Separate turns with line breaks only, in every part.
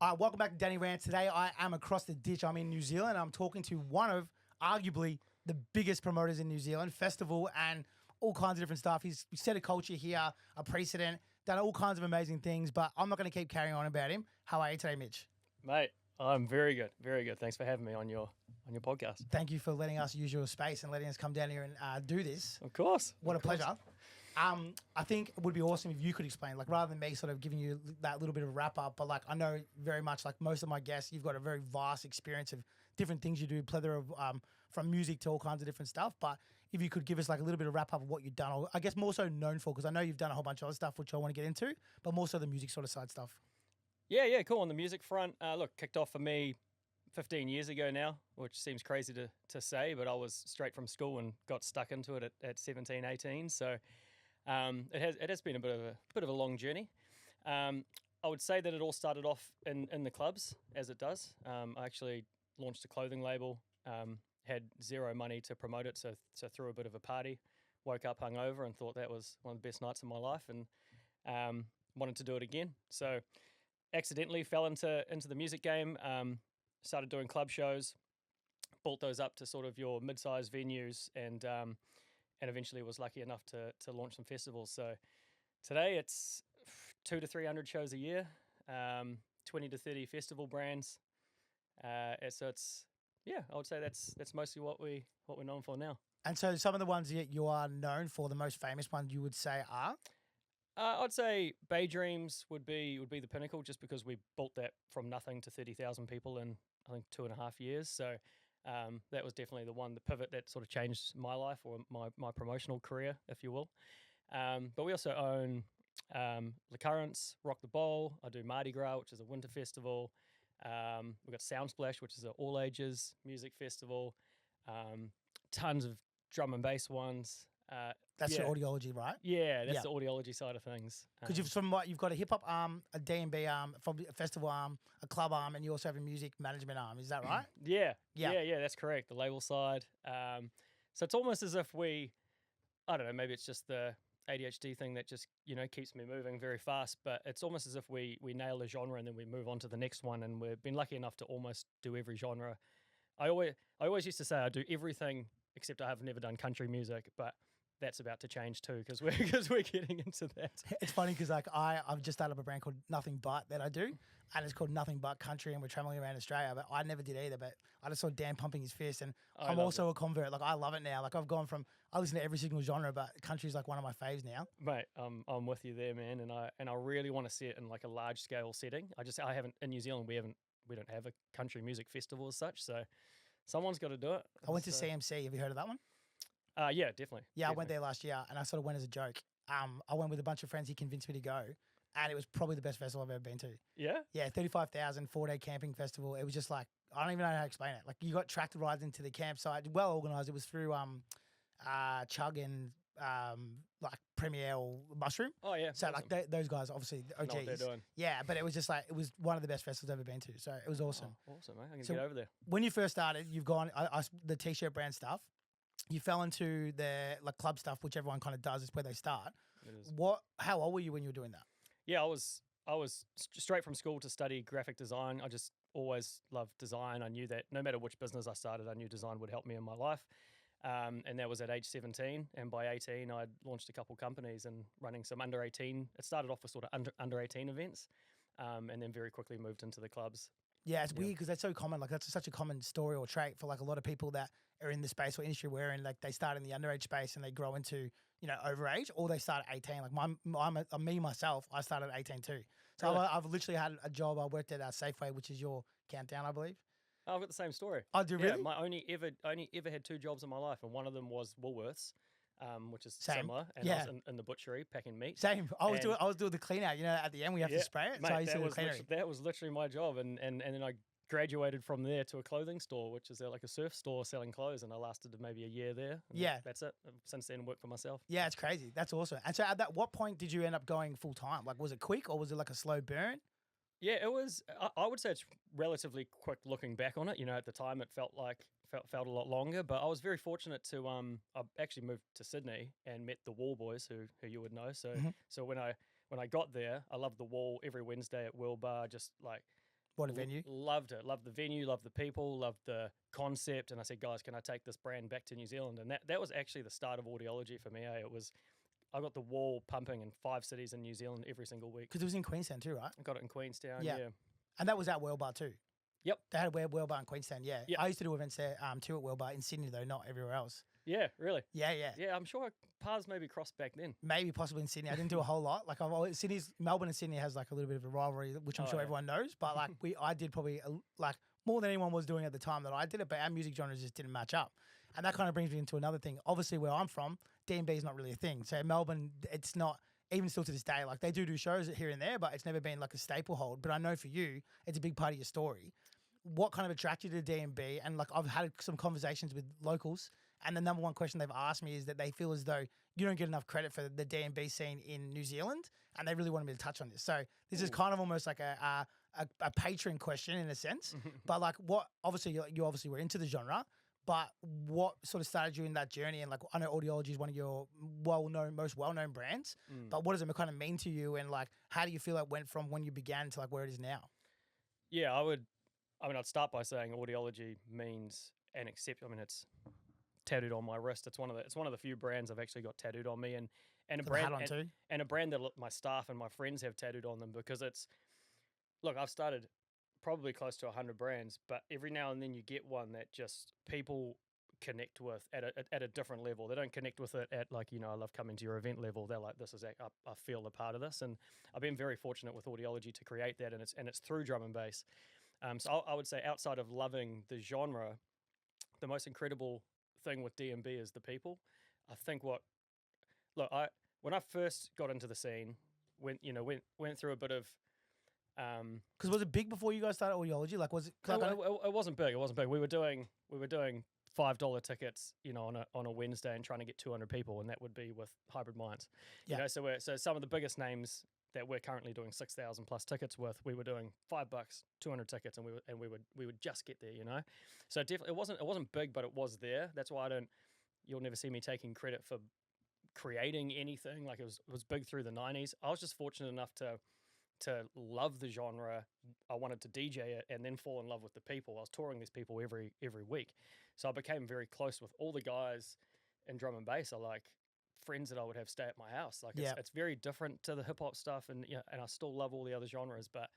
Welcome back to Danny Rant. Today I am across the ditch. I'm in New Zealand. I'm talking to one of arguably the biggest promoters in New Zealand, festival and all kinds of different stuff. He's set a culture here, a precedent, done all kinds of amazing things, but I'm not going to keep carrying on about him. How are you today, Mitch?
Mate, I'm very good. Very good. Thanks for having me on your podcast.
Thank you for letting us use your space and letting us come down here and do this.
Of course.
What a pleasure. I think it would be awesome if you could explain, like, rather than me sort of giving you that little bit of wrap up, but like, I know very much like most of my guests, you've got a very vast experience of different things you do, plethora of, from music to all kinds of different stuff. But if you could give us like a little bit of wrap up of what you've done, or I guess more so known for, because I know you've done a whole bunch of other stuff, which I want to get into, but more so the music sort of side stuff.
Yeah, cool. On the music front, look, kicked off for me 15 years ago now, which seems crazy to say, but I was straight from school and got stuck into it at 17, 18. So it has been a bit of a long journey. I would say that it all started off in the clubs, as it does. I actually launched a clothing label, had zero money to promote it, so threw a bit of a party, woke up hungover and thought that was one of the best nights of my life, and wanted to do it again. So accidentally fell into the music game, started doing club shows, built those up to sort of your mid-sized venues, and eventually was lucky enough to launch some festivals. So today it's 200 to 300 shows a year, 20 to 30 festival brands. So it's, yeah, I would say that's mostly what we're known for now.
And so some of the ones that you are known for, the most famous ones you would say are?
I'd say Bay Dreams would be the pinnacle, just because we built that from nothing to 30,000 people in, I think, 2.5 years. So that was definitely the pivot that sort of changed my life, or my promotional career, if you will. But we also own The Currents, Rock the Bowl. I do Mardi Gras, which is a winter festival. We've got Soundsplash, which is an all ages music festival. Tons of drum and bass ones.
That's your Audiology, right?
Yeah, that's the Audiology side of things.
Because you've got a hip hop arm, a D&B arm, a festival arm, a club arm, and you also have a music management arm. Is that right?
Yeah, that's correct. The label side. So it's almost as if I don't know, maybe it's just the ADHD thing that just, keeps me moving very fast. But it's almost as if we nail a genre and then we move on to the next one. And we've been lucky enough to almost do every genre. I always used to say I do everything except I have never done country music, but that's about to change too, because we're getting into that.
It's funny because like I've just started up a brand called Nothing But that I do, and it's called Nothing But Country, and we're traveling around Australia. But I never did either. But I just saw Dan pumping his fist, and I'm also a convert. Like I love it now. Like I listen to every single genre, but country's like one of my faves now.
Mate, I'm with you there, man, and I really want to see it in like a large scale setting. I haven't in New Zealand. We don't have a country music festival as such, so someone's got to do it.
I went to CMC. Have you heard of that one?
Yeah, definitely.
Yeah, I went there last year, and I sort of went as a joke. I went with a bunch of friends. He convinced me to go, and it was probably the best festival I've ever been to.
Yeah?
Yeah, 35,000, 4-day camping festival. It was just like, I don't even know how to explain it. Like, you got tractor rides into the campsite, well organised. It was through Chug and like Premier or Mushroom.
Oh, yeah.
So,
awesome.
like, those guys, obviously, OGs.
Know what they're doing.
Yeah, but it was just like, it was one of the best festivals I've ever been to. So, it was awesome.
Oh, awesome, mate. I can get over there.
When you first started, you've gone, the t-shirt brand stuff. You fell into the like club stuff, which everyone kind of does. It's where they start.
It is.
How old were you when you were doing that?
Yeah, I was straight from school to study graphic design. I just always loved design. I knew that no matter which business I started, I knew design would help me in my life. And that was at age 17. And by 18, I'd launched a couple companies and running some under 18. It started off with sort of under 18 events, and then very quickly moved into the clubs.
Yeah, it's weird because that's so common. Like that's such a common story or trait for like a lot of people that are in the space or industry we're in. Like they start in the underage space and they grow into overage, or they start at 18. Like me myself, I started at 18 too. So
Really?
I've literally had a job. I worked at Safeway, which is your Countdown, I believe.
Oh, I've got the same story.
Oh, do you really?
Yeah, I only ever had 2 jobs in my life, and one of them was Woolworths, which is
Same.
similar, and I was in the butchery packing meat.
Same. I was doing the clean out. At the end we have to spray it.
Mate,
so I used to do the cleanery.
that was literally my job, and then I graduated from there to a clothing store, which is like a surf store selling clothes, and I lasted maybe a year there.
Yeah,
that's it. Since then, worked for myself.
Yeah, it's crazy. That's awesome. And so, at what point did you end up going full time? Like, was it quick or was it like a slow burn?
Yeah, it was. I would say it's relatively quick looking back on it. At the time it felt a lot longer, but I was very fortunate to I actually moved to Sydney and met the Wall boys, who you would know. So so when I got there, I loved the Wall every Wednesday at Wheel Bar, just like
What a venue.
Loved it. Loved the venue, loved the people, loved the concept. And I said, guys, can I take this brand back to New Zealand? And that was actually the start of Audiology for me. It was, I got the wall pumping in 5 cities in New Zealand every single week.
Because it was in Queenstown too, right?
I got it in Queenstown,
Yeah.
yeah.
And that was at Whale Bar too.
Yep.
They had a Whale Bar in Queenstown, yeah.
Yep.
I used to do events there too at Whale Bar in Sydney though, not everywhere else.
Yeah, really?
Yeah.
Yeah, I'm sure our paths maybe crossed back then.
Maybe possibly in Sydney. I didn't do a whole lot. Like Melbourne and Sydney has like a little bit of a rivalry, which I'm sure everyone knows. But like I did probably like more than anyone was doing at the time that I did it. But our music genres just didn't match up, and that kind of brings me into another thing. Obviously, where I'm from, D&B is not really a thing. So Melbourne, it's not. Even still to this day, like they do shows here and there, but it's never been like a staple hold. But I know for you, it's a big part of your story. What kind of attracted you to D&B? And like I've had some conversations with locals, and the number one question they've asked me is that they feel as though you don't get enough credit for the D&B scene in New Zealand, and they really wanted me to touch on this. So this is kind of almost like a patron question in a sense. But like, what obviously you obviously were into the genre. But what sort of started you in that journey? And like, I know Audiology is one of your most well-known brands. But what does it kind of mean to you? And like, how do you feel it went from when you began to like where it is now?
Yeah, I'd start by saying Audiology means an exception. I mean, it's tattooed on my wrist. It's one of the few brands I've actually got tattooed on me, and a brand and a brand that my staff and my friends have tattooed on them, because it's, look, I've started probably close to 100 brands, but every now and then you get one that just people connect with at a different level. They don't connect with it at like, I love coming to your event level. They're like, this is I feel a part of this, and I've been very fortunate with Audiology to create that, and it's through drum and bass. So I would say, outside of loving the genre, the most incredible thing with D&B is the people. I think when I first got into the scene, went through a bit of.
Because was it big before you guys started Audiology? Like, was it?
It wasn't big. It wasn't big. We were doing $5 tickets, on a Wednesday, and trying to get 200 people, and that would be with Hybrid Minds.
Yeah.
So some of the biggest names that we're currently doing 6,000 plus tickets with, we were doing $5, 200 tickets, and we would just get there. So definitely it wasn't big, but it was there. That's why you'll never see me taking credit for creating anything. Like, it was big through the 90s. I was just fortunate enough to love the genre. I wanted to DJ it and then fall in love with the people. I was touring these people every week. So I became very close with all the guys in drum and bass. I like friends that I would have stay at my house. Like, it's very different to the hip hop stuff, and and I still love all the other genres, but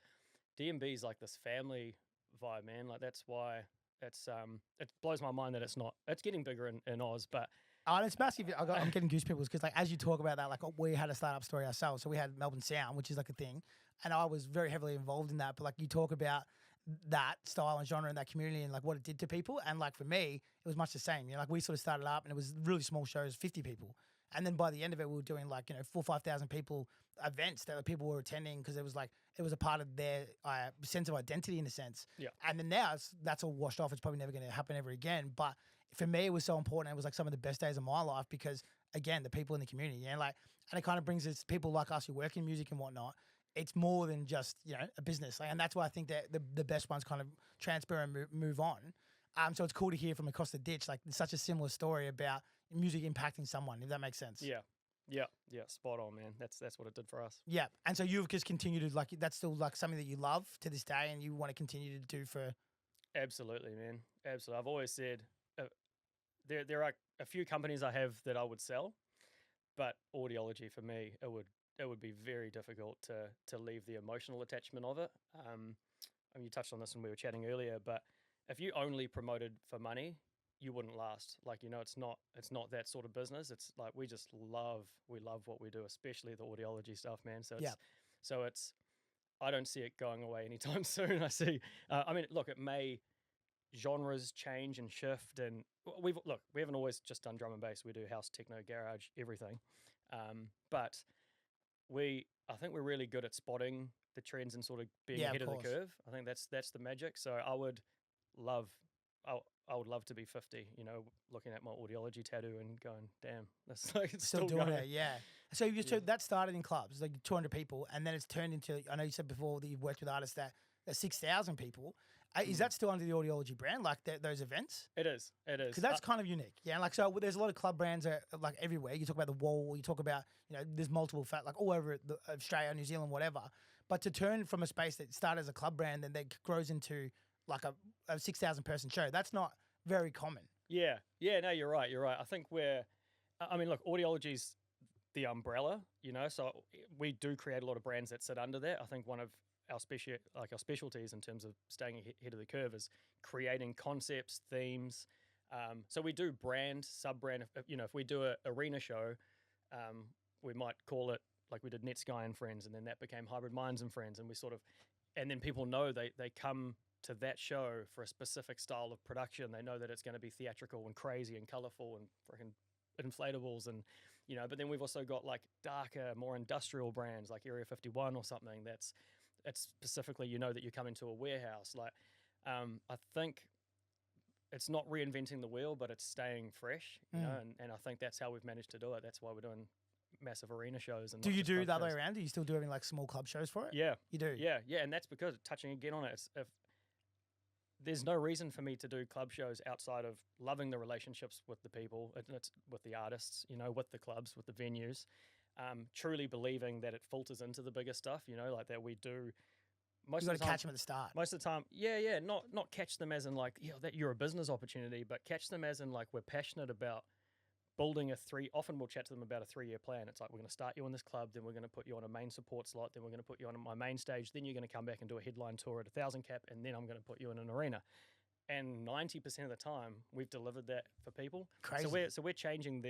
D&B is like this family vibe, man. Like, that's why it blows my mind that it's getting bigger in Oz, but
and it's massive. I'm getting goosebumps because, like, as you talk about that, like, we had a startup story ourselves. So we had Melbourne Sound, which is like a thing, and I was very heavily involved in that. But like, you talk about that style and genre and that community and like what it did to people, and like for me, it was much the same. Like, we sort of started up, and it was really small shows, 50 people, and then by the end of it, we were doing like 4,000 or 5,000 people events that people were attending, because it was a part of their sense of identity in a sense.
Yeah. And
then now that's all washed off. It's probably never going to happen ever again. But for me, it was so important. It was like some of the best days of my life, because again, the people in the community, and it kind of brings us people like us who work in music and whatnot. It's more than just a business, and that's why I think that the best ones kind of transfer and move on. So it's cool to hear from across the ditch, like, such a similar story about music impacting someone, if that makes sense.
Yeah, spot on, man. That's what it did for us.
Yeah, and so you've just continued to, like, that's still like something that you love to this day, and you want to continue to do for.
Absolutely, man. Absolutely. I've always said there are a few companies I have that I would sell, but Audiology for me, it would be very difficult to leave the emotional attachment of it. I mean, you touched on this when we were chatting earlier, but if you only promoted for money, you wouldn't last. Like, it's not that sort of business. It's like, we love what we do, especially the Audiology stuff, man. So I don't see it going away anytime soon. I see, look, it may, genres change and shift, and we haven't always just done drum and bass. We do house, techno, garage, everything. But I think we're really good at spotting the trends and sort of being ahead of the curve. I think that's the magic. So I would love to be 50, looking at my Audiology tattoo and going, damn, that's like, it's still
doing
going.
it, yeah. So that started in clubs, like 200 people, and then it's turned into, I know you said before that you've worked with artists that 6,000 people. Is that still under the Audiology brand, like those events?
It is.
Because that's kind of unique. Yeah, like, so there's a lot of club brands like everywhere. You talk about the Wall, you talk about, there's multiple like all over Australia, New Zealand, whatever. But to turn from a space that started as a club brand and then grows into like a 6,000 person show, that's not very common.
Yeah. No, you're right. I think I mean, look, Audiology's the umbrella, so we do create a lot of brands that sit under that. I think one of our specialties in terms of staying ahead of the curve is creating concepts, themes. So we do brand, sub-brand. If we do a arena show, we might call it like we did Netsky and Friends, and then that became Hybrid Minds and Friends, and then people know they come to that show for a specific style of production. They know that it's going to be theatrical and crazy and colorful and freaking inflatables and but then we've also got like darker, more industrial brands like Area 51 or something that's specifically that you're coming to a warehouse. Like I think it's not reinventing the wheel, but it's staying fresh, and I think that's how we've managed to do it. That's why we're doing massive arena shows. And
do you do the other way around? Do you still doing like small club shows for it?
Yeah,
you do.
Yeah, and that's because touching again on it. If there's no reason for me to do club shows outside of loving the relationships with the people, it's with the artists, with the clubs, with the venues, truly believing that it filters into the bigger stuff, like that we do. Most
you got
of the
to
time,
catch them at the start.
Most of the time, not catch them as in like, that you're a business opportunity, but catch them as in like we're passionate about building often we'll chat to them about a 3-year plan. It's like, we're going to start you in this club, then we're going to put you on a main support slot, then we're going to put you on my main stage, then you're going to come back and do a headline tour at 1,000 cap, and then I'm going to put you in an arena. And 90% of the time, we've delivered that for people.
Crazy.
So we're changing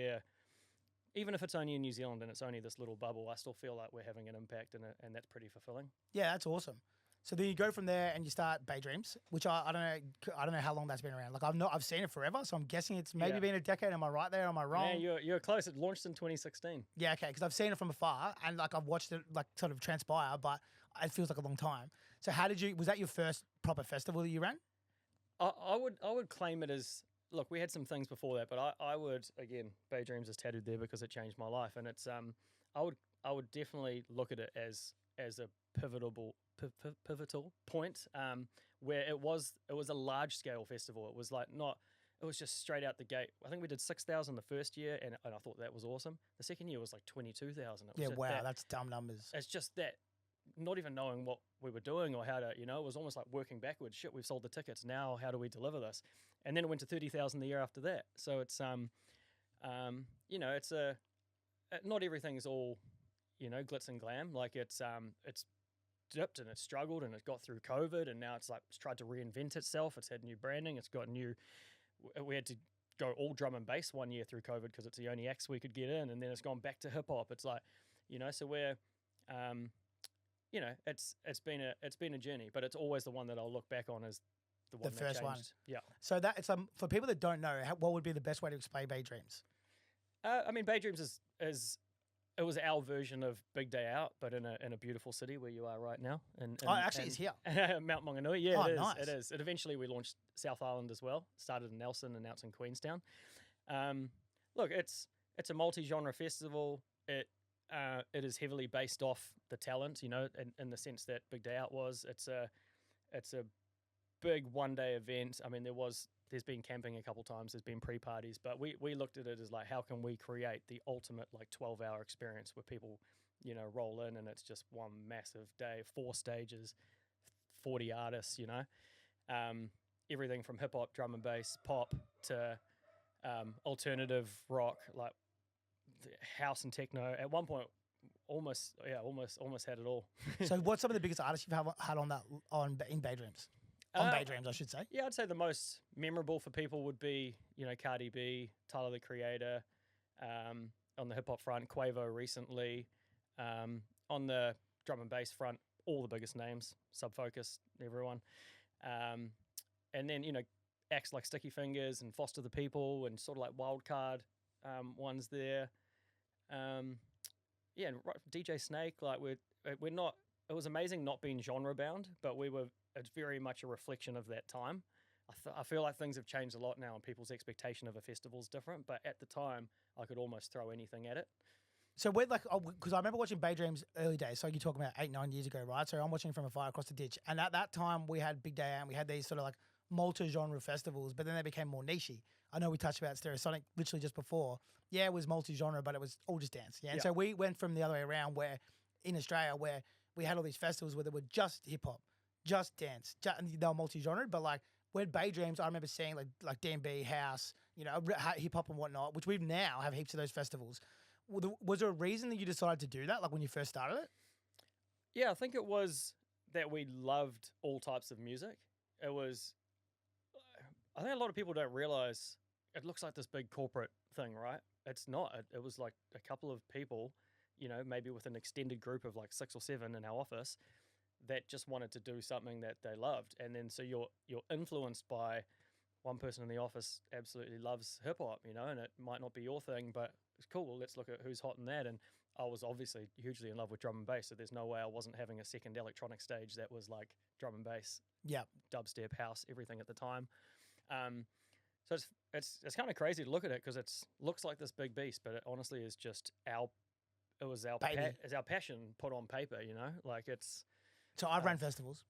even if it's only in New Zealand and it's only this little bubble, I still feel like we're having an impact in it, and that's pretty fulfilling.
Yeah, that's awesome. So then you go from there and you start Bay Dreams, which I don't know how long that's been around. Like I've seen it forever, so I'm guessing it's maybe been a decade. Am I right there? Am I wrong?
Yeah, you're close. It launched in 2016.
Yeah, okay, because I've seen it from afar and like I've watched it like sort of transpire, but it feels like a long time. So was that your first proper festival that you ran?
I would claim it as, look, we had some things before that, but I would, again, Bay Dreams is tattooed there because it changed my life, and it's I would definitely look at it as a pivotal point, where it was a large scale festival. It was like it was just straight out the gate. I think we did 6,000 the first year, and I thought that was awesome. The second year was like 22,000.
Yeah, wow, that's dumb numbers.
It's just that, not even knowing what we were doing or how to, it was almost like working backwards. Shit, we've sold the tickets. Now how do we deliver this? And then it went to 30,000 the year after that. So it's it's not everything's all, glitz and glam. Like it's dipped and it's struggled and it got through COVID, and now it's tried to reinvent itself. It's had new branding. It's got we had to go all drum and bass one year through COVID because it's the only acts we could get in, and then it's gone back to hip hop. It's like, so we're, it's been a journey, but it's always the one that I'll look back on as the one that
first
changed.
one.
Yeah.
So that it's for people that don't know, what would be the best way to explain Bay Dreams?
I mean, Bay Dreams is it was our version of Big Day Out, but in a beautiful city where you are right now.
It's here.
Mount Maunganui. Yeah, it is.
Nice.
It is. It eventually we launched South Island as well. Started in Nelson and now it's in Queenstown. Look, it's a multi-genre festival. It is heavily based off the talent, in the sense that Big Day Out was. It's a big one-day event. I mean, there's been camping a couple times, there's been pre-parties, but we looked at it as like, how can we create the ultimate like 12-hour experience where people, roll in and it's just one massive day, 4 stages, 40 artists, everything from hip-hop, drum and bass, pop to alternative rock, like house and techno. At one point, almost had it all.
So what's some of the biggest artists you've had in Bay Dreams? Bay Dreams, I should say.
Yeah, I'd say the most memorable for people would be, Cardi B, Tyler the Creator, on the hip hop front, Quavo recently, on the drum and bass front, all the biggest names, Subfocus, everyone, and then acts like Sticky Fingers and Foster the People and sort of like Wildcard ones there, and DJ Snake. Like we're not. It was amazing not being genre bound, but it's very much a reflection of that time. I feel like things have changed a lot now and people's expectation of a festival is different, but at the time I could almost throw anything at it.
So we're like, because I remember watching Bay Dreams early days, so you're talking about 8-9 years ago, right? So I'm watching from afar across the ditch, and at that time we had Big Day Out and we had these sort of like multi-genre festivals, but then they became more nichey. I know we touched about Stereosonic literally just before. Yeah, it was multi-genre, but it was all just dance. Yeah, and so we went from the other way around, where in Australia, where we had all these festivals where they were just hip hop, just dance, and they were multi-genre. But like when Bay Dreams, I remember seeing like D&B, house, hip hop and whatnot, which we've now have heaps of those festivals. Was there a reason that you decided to do that, like when you first started it?
Yeah, I think it was that we loved all types of music. It was, I think a lot of people don't realize it looks like this big corporate thing, right? It's not. It was like a couple of people, maybe with an extended group of like 6 or 7 in our office that just wanted to do something that they loved. And then so you're influenced by one person in the office absolutely loves hip hop, and it might not be your thing, but it's cool. Well, let's look at who's hot in that. And I was obviously hugely in love with drum and bass, so there's no way I wasn't having a second electronic stage that was like drum and bass, dubstep, house, everything at the time. So it's kind of crazy to look at it because it looks like this big beast, but it honestly is just our passion put on paper, like it's.
So I've run festivals.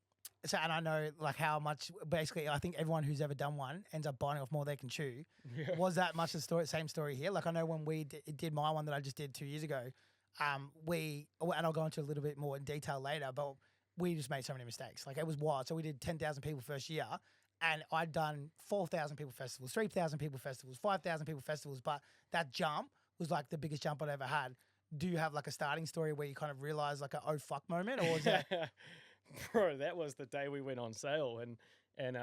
So, and I know like how much, basically, I think everyone who's ever done one ends up biting off more they can chew. Yeah. Was that much the same story here? Like I know when we did my one that I just did 2 years ago, and I'll go into a little bit more in detail later, but we just made so many mistakes. Like it was wild. So we did 10,000 people first year, and I'd done 4,000 people festivals, 3,000 people festivals, 5,000 people festivals, but that jump was like the biggest jump I'd ever had. Do you have like a starting story where you kind of realize like a oh fuck moment, or is that?
Bro, that was the day we went on sale, and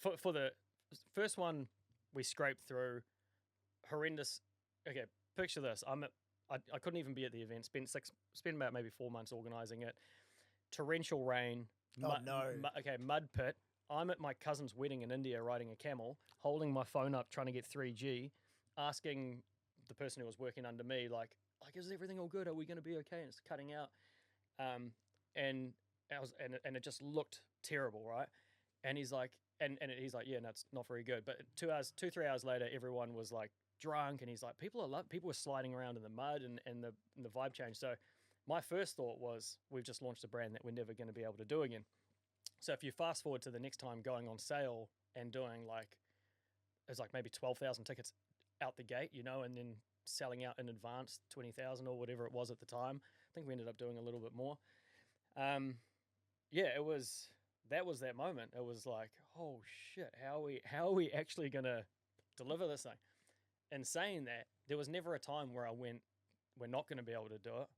for the first one we scraped through horrendous. Okay, picture this: I couldn't even be at the event. Spent about maybe 4 months organizing it. Torrential rain. Mud pit. I'm at my cousin's wedding in India riding a camel, holding my phone up, trying to get 3G, asking the person who was working under me, like is everything all good? Are we going to be okay? And it's cutting out. And it just looked terrible, right? And he's like, he's like, yeah, no, it's not very good. But 3 hours later, everyone was like drunk, and he's like, people were sliding around in the mud, and the vibe changed. So my first thought was, we've just launched a brand that we're never going to be able to do again. So if you fast forward to the next time going on sale and doing it's like maybe 12,000 tickets out the gate, and then selling out in advance 20,000 or whatever it was at the time. I think we ended up doing a little bit more. That was that moment. It was like, oh shit, how are we actually gonna deliver this thing? And saying that, there was never a time where I went, we're not gonna be able to do it.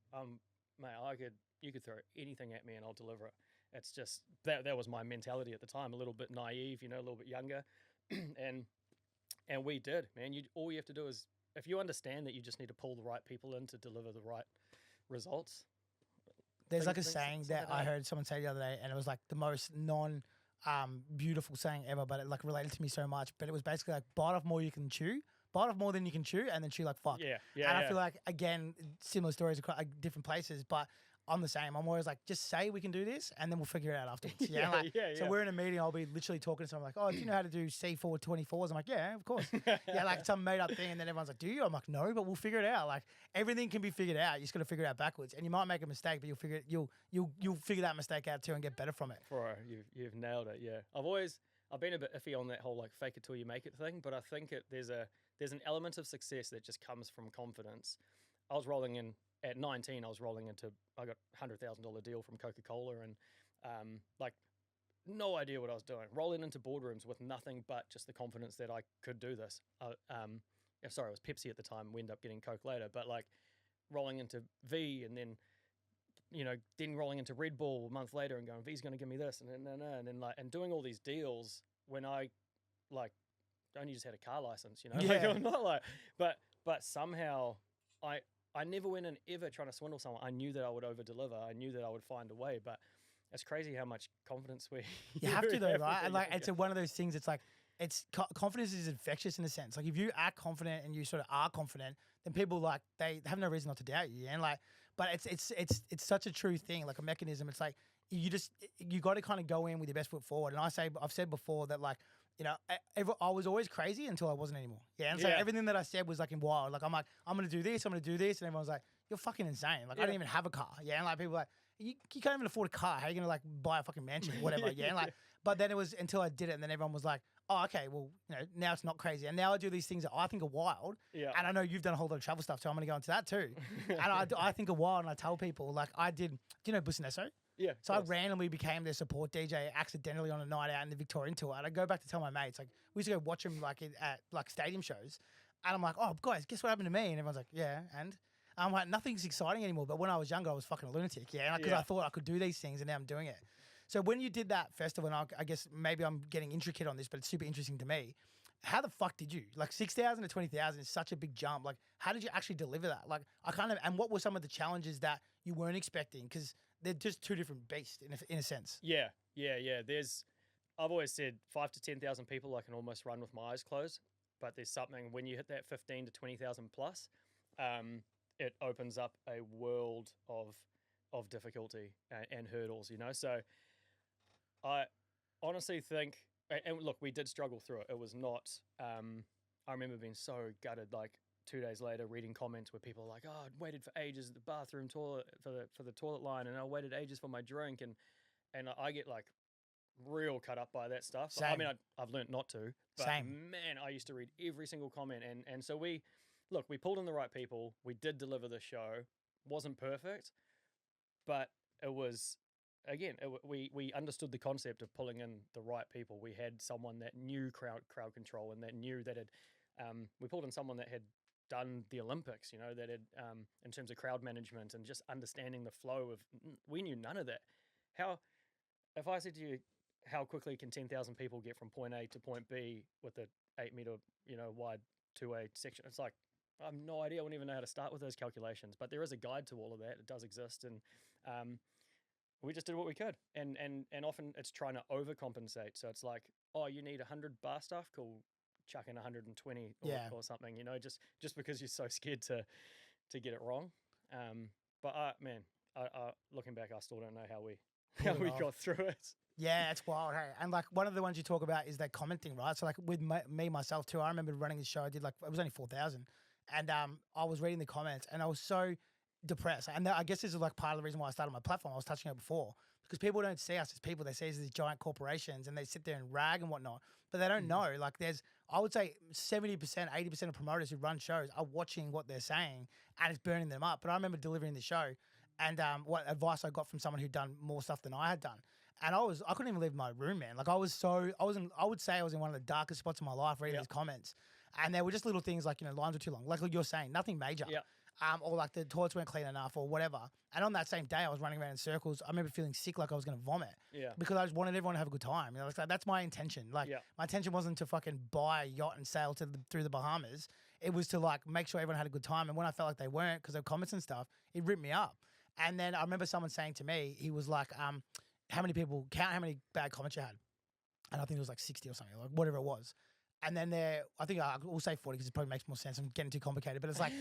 Mate, you could throw anything at me and I'll deliver it. It's just that was my mentality at the time, a little bit naive, a little bit younger. and we did, man. All you have to do is, if you understand that you just need to pull the right people in to deliver the right results.
There's like a saying that I heard someone say the other day, and it was like the most beautiful saying ever, but it like related to me so much. But it was basically like, bite off more you can chew, bite off more than you can chew, and then chew like fuck.
Yeah.
And I feel like, again, similar stories across like, different places, but I'm the same. I'm always like, just say we can do this, and then we'll figure it out afterwards. So we're in a meeting, I'll be literally talking to someone like, oh, do you know how to do C4 24s? I'm like, yeah, of course. Like some made up thing, and then everyone's like, do you? I'm like, no, but we'll figure it out. Like everything can be figured out. You just got to figure it out backwards, and you might make a mistake, but you'll figure that mistake out too and get better from it.
Bro, you've nailed it. Yeah, I've been a bit iffy on that whole like fake it till you make it thing, but I think there's an element of success that just comes from confidence. I was rolling in. At 19, I got $100,000 deal from Coca-Cola, and like no idea what I was doing. Rolling into boardrooms with nothing but just the confidence that I could do this. Sorry, it was Pepsi at the time. We ended up getting Coke later, but like rolling into V, and then then rolling into Red Bull a month later, and going, V's going to give me this, and then and doing all these deals when I like only just had a car license, Like, I'm not like, but somehow I never went in ever trying to swindle someone. I knew that I would over-deliver. I knew that I would find a way, but it's crazy how much confidence
you have to, though, right? And like, it's one of those things. It's like, confidence is infectious in a sense. Like if you are confident and you sort of are confident, then people like, they have no reason not to doubt you. And like, but it's such a true thing, like a mechanism. It's like, you got to kind of go in with your best foot forward. And I've said before that like, I was always crazy until I wasn't anymore. Yeah. And so everything that I said was like in wild. Like, I'm going to do this. I'm going to do this. And everyone's like, you're fucking insane. Like, I didn't even have a car. Yeah. And like, people were like, you can't even afford a car. How are you going to like buy a fucking mansion or whatever? Yeah. And like, but then it was until I did it. And then everyone was like, oh, okay, well, now it's not crazy. And now I do these things that I think are wild.
Yeah.
And I know you've done a whole lot of travel stuff, so I'm going to go into that too. And I think are wild, and I tell people, like do you know Businesso?
Yeah.
So I randomly became their support DJ accidentally on a night out in the Victorian tour. And I go back to tell my mates, like, we used to go watch them at stadium shows. And I'm like, oh, guys, guess what happened to me? And everyone's like, yeah. And I'm like, nothing's exciting anymore. But when I was younger, I was fucking a lunatic. Yeah. Because I thought I could do these things, and now I'm doing it. So when you did that festival, and I guess maybe I'm getting intricate on this, but it's super interesting to me. How the fuck did you? Like 6,000 to 20,000 is such a big jump. Like, how did you actually deliver that? Like, and what were some of the challenges that you weren't expecting? Because they're just two different beasts in a sense.
Yeah. I've always said 5 to 10,000 people I can almost run with my eyes closed. But there's something when you hit that 15 to 20,000 plus, it opens up a world of difficulty and hurdles. So I honestly think, and look, we did struggle through it. It was not. I remember being so gutted, like 2 days later, reading comments where people are like, "Oh, I waited for ages at the bathroom toilet for the toilet line, and I waited ages for my drink," and I get like real cut up by that stuff.
Same.
I mean, I've learned not to, but
Same.
man, I used to read every single comment, and so we pulled in the right people. We did deliver the show. Wasn't perfect, but it was. Again, we understood the concept of pulling in the right people. We had someone that knew crowd control, and that knew that we pulled in someone that had done the Olympics, that had in terms of crowd management and just understanding the flow of. We knew none of that. If I said to you, how quickly can 10,000 people get from point A to point B with a 8-meter wide 2-way section? It's like I have no idea. I wouldn't even know how to start with those calculations. But there is a guide to all of that. It does exist, and we just did what we could, and often it's trying to overcompensate. So it's like, oh, you need 100 bar staff, cool, chuck in 120 or something, just because you're so scared to get it wrong. But man, I looking back, I still don't know how we got through it.
Yeah, it's wild, hey. And like one of the ones you talk about is that commenting, right? So like with me myself too, I remember running the show. I did it was only 4,000, and I was reading the comments, and I was so depressed. And I guess this is like part of the reason why I started my platform. I was touching it before, because people don't see us as people. They see us as these giant corporations, and they sit there and rag and whatnot, but they don't know. Like I would say 70%, 80% of promoters who run shows are watching what they're saying, and it's burning them up. But I remember delivering the show, and what advice I got from someone who'd done more stuff than I had done. And I couldn't even leave my room, man. Like I would say I was in one of the darkest spots of my life reading these comments. And there were just little things like, lines were too long. Like you're saying, nothing major.
Yeah.
Or like the toilets weren't clean enough or whatever. And on that same day, I was running around in circles. I remember feeling sick, like I was going to vomit.
Yeah.
Because I just wanted everyone to have a good time. Like, that's my intention. Like my intention wasn't to fucking buy a yacht and sail through the Bahamas. It was to like make sure everyone had a good time. And when I felt like they weren't because of comments and stuff, it ripped me up. And then I remember someone saying to me, he was like, count how many bad comments you had. And I think it was like 60 or something, like whatever it was. And then I think we'll say 40 because it probably makes more sense. I'm getting too complicated, but it's like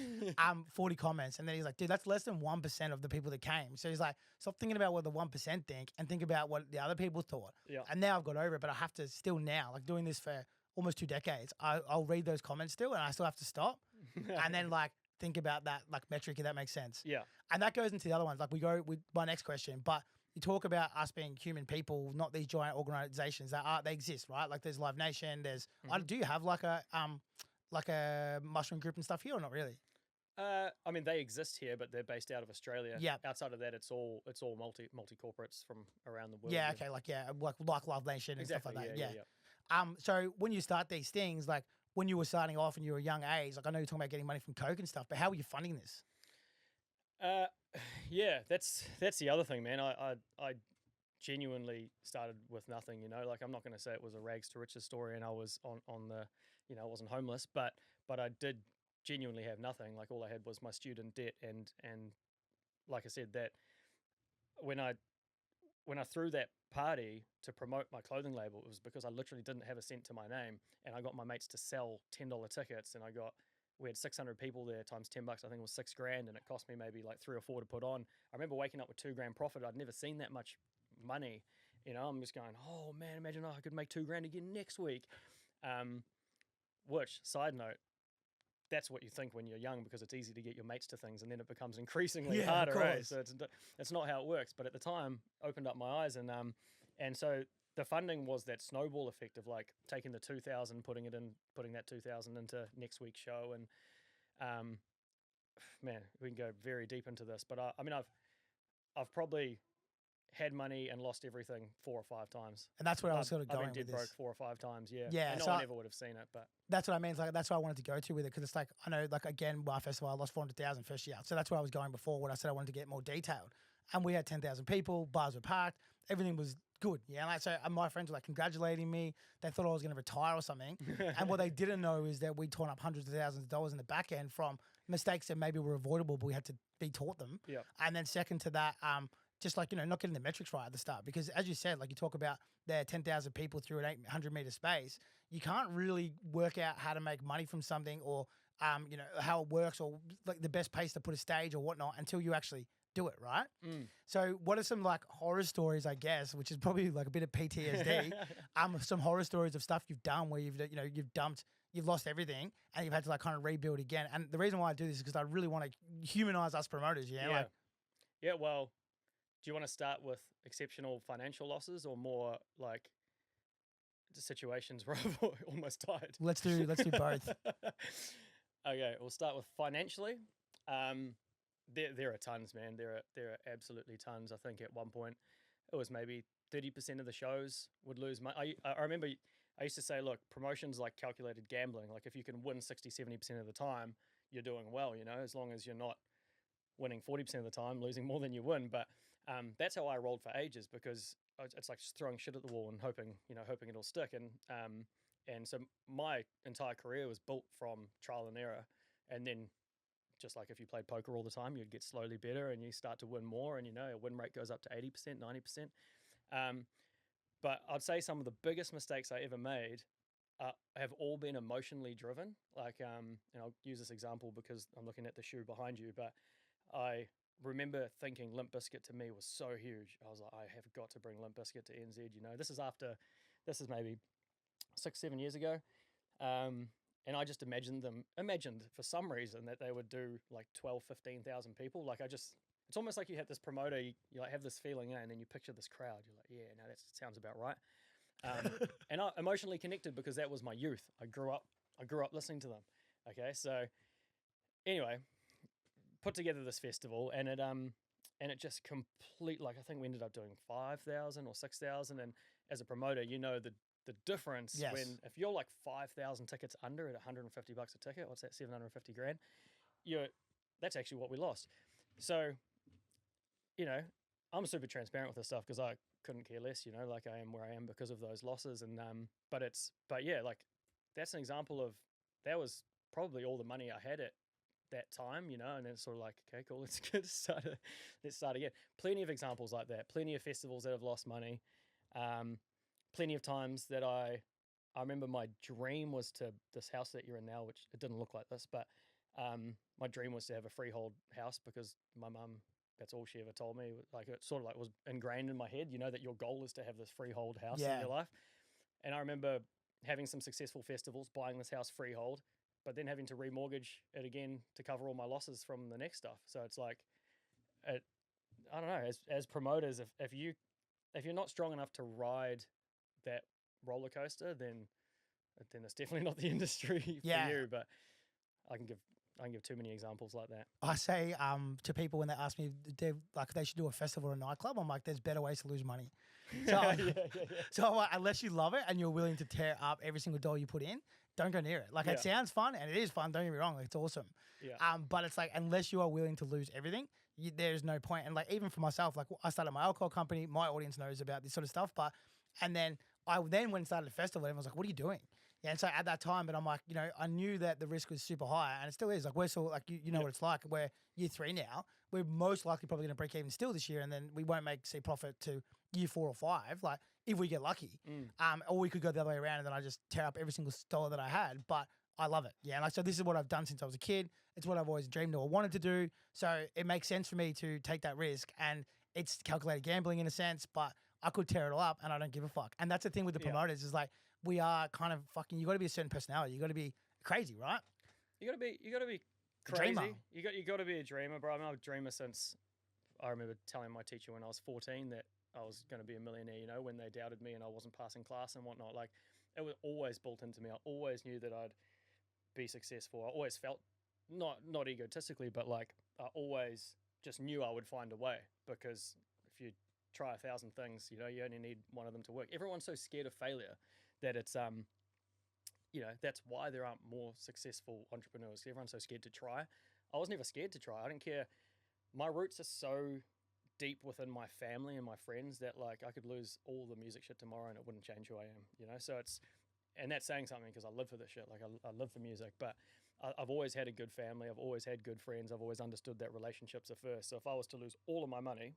40 comments. And then he's like, dude, that's less than 1% of the people that came. So he's like, stop thinking about what the 1% think and think about what the other people thought.
Yeah.
And now I've got over it, but I have to still now, like doing this for almost 2 decades, I'll read those comments still and I still have to stop. And then like think about that like metric, if that makes sense.
Yeah.
And that goes into the other ones. Like we go with my next question, but you talk about us being human people, not these giant organizations they exist, right? Like there's Live Nation, there's, do you have like a mushroom group and stuff here or not really?
I mean, they exist here, but they're based out of Australia.
Yeah. Outside
Outside of that, it's all multi corporates from around the world.
Yeah. Okay. Like Live Nation and stuff like that.
Yeah.
So when you start these things, like when you were starting off and you were a young age, like I know you're talking about getting money from Coke and stuff, but how were you funding this?
Yeah, that's the other thing, man. I genuinely started with nothing, like I'm not going to say it was a rags to riches story and I was on the, I wasn't homeless, but I did genuinely have nothing. Like all I had was my student debt and like I said, that when I threw that party to promote my clothing label, it was because I literally didn't have a cent to my name, and I got my mates to sell $10 tickets, and we had 600 people there times $10. I think it was $6,000, and it cost me maybe like 3 or 4 to put on. I remember waking up with $2,000 profit. I'd never seen that much money. I'm just going, oh man, imagine I could make $2,000 again next week. Which, side note, that's what you think when you're young because it's easy to get your mates to things, and then it becomes increasingly harder. Right? So it's not how it works. But at the time, opened up my eyes, and so the funding was that snowball effect of like taking the 2,000, putting that 2,000 into next week's show, and man, we can go very deep into this, but I mean, I've probably had money and lost everything 4 or 5 times.
And that's what I was sort of
I've
going
been dead
with
broke
this.
4 or 5 times, yeah.
Yeah,
And no
so
one ever would have seen it, but
that's what I mean. It's like, that's what I wanted to go to with it, because it's like, I know, like, again, our festival, I lost 400,000 first year. So that's where I was going before when I said I wanted to get more detailed. And we had 10,000 people, bars were packed, everything was good. Yeah, and like, so my friends were like congratulating me. They thought I was going to retire or something. And what they didn't know is that we torn up hundreds of thousands of dollars in the back end from mistakes that maybe were avoidable, but we had to be taught them.
yeah.
And then second to that, just like, not getting the metrics right at the start, because as you said, like you talk about there are 10,000 people through an 800-meter space, you can't really work out how to make money from something, or how it works, or like the best place to put a stage or whatnot until you actually do it, right? So what are some like horror stories, I guess, which is probably like a bit of PTSD, some horror stories of stuff you've done where you've lost everything and you've had to like kind of rebuild again? And the reason why I do this is because I really want to humanize us promoters,
Yeah, well, do you want to start with exceptional financial losses or more like situations where I've almost died?
Let's do both.
Okay, we'll start with financially. There are tons, man. There are absolutely tons. I think at one point it was maybe 30% of the shows would lose money. I remember I used to say, look, promotion's like calculated gambling. Like if you can win 60, 70% of the time, you're doing well, as long as you're not winning 40% of the time, losing more than you win. But that's how I rolled for ages, because it's like just throwing shit at the wall and hoping it'll stick. And so my entire career was built from trial and error. And then just like if you played poker all the time, you'd get slowly better and you start to win more, and your win rate goes up to 80%, 90%. But I'd say some of the biggest mistakes I ever made have all been emotionally driven. Like, and I'll use this example because I'm looking at the shoe behind you, but I remember thinking Limp Bizkit to me was so huge. I was like, I have got to bring Limp Bizkit to NZ. This is maybe 6-7 years ago. And I just imagined for some reason that they would do like 12, 15,000 people. Like it's almost like you had this promoter, you like have this feeling, and then you picture this crowd. You're like, yeah, no, that sounds about right. And I emotionally connected because that was my youth. I grew up listening to them. Okay. So anyway, put together this festival, and it just like, I think we ended up doing 5,000 or 6,000. And as a promoter, the difference when if you're like 5,000 tickets under at $150 a ticket, what's that, 750 grand? That's actually what we lost. So, I'm super transparent with this stuff because I couldn't care less, like I am where I am because of those losses. And but yeah, like that's an example of that was probably all the money I had at that time, and then it's sort of like, okay, cool, let's start again. Plenty of examples like that. Plenty of festivals that have lost money. Plenty of times that I remember my dream was to this house that you're in now, which it didn't look like this, but my dream was to have a freehold house because my mum, that's all she ever told me. Like it sort of like was ingrained in my head, that your goal is to have this freehold house in your life. And I remember having some successful festivals, buying this house freehold, but then having to remortgage it again to cover all my losses from the next stuff. So it's like, I don't know, as promoters, if you're not strong enough to ride that roller coaster, then it's definitely not the industry for you. But I can give too many examples like that.
I say to people when they ask me they should do a festival or a nightclub, I'm like, there's better ways to lose money. So, so unless you love it and you're willing to tear up every single dollar you put in, don't go near it. Like it sounds fun and it is fun. Don't get me wrong, like, it's awesome.
Yeah.
But it's like, unless you are willing to lose everything, there's no point. And like even for myself, like I started my alcohol company. My audience knows about this sort of stuff. And then I went and started a festival, and everyone was like, "What are you doing?" Yeah, and so at that time, but I'm like, I knew that the risk was super high, and it still is. Like we're still like you know what it's like. We're year 3 now. We're most likely probably going to break even still this year, and then we won't see profit to year 4 or 5. Like if we get lucky, or we could go the other way around, and then I just tear up every single dollar that I had. But I love it. Yeah, like so this is what I've done since I was a kid. It's what I've always dreamed or wanted to do. So it makes sense for me to take that risk, and it's calculated gambling in a sense, but I could tear it all up and I don't give a fuck. And that's the thing with the promoters is like, we are kind of fucking, you got to be a certain personality. You got to be crazy, right?
You got to be crazy. You got to be a dreamer, bro. I'm a dreamer since I remember telling my teacher when I was 14 that I was going to be a millionaire, you know, when they doubted me and I wasn't passing class and whatnot. Like, it was always built into me. I always knew that I'd be successful. I always felt, not egotistically, but like I always just knew I would find a way, because if you try 1,000 things, you know, you only need one of them to work. Everyone's so scared of failure that it's you know, that's why there aren't more successful entrepreneurs. Everyone's so scared to try. I was never scared to try. I didn't care. My roots are so deep within my family and my friends that like I could lose all the music shit tomorrow and it wouldn't change who I am, you know? So it's, and that's saying something because I live for this shit. Like I live for music, but I've always had a good family. I've always had good friends. I've always understood that relationships are first. So if I was to lose all of my money,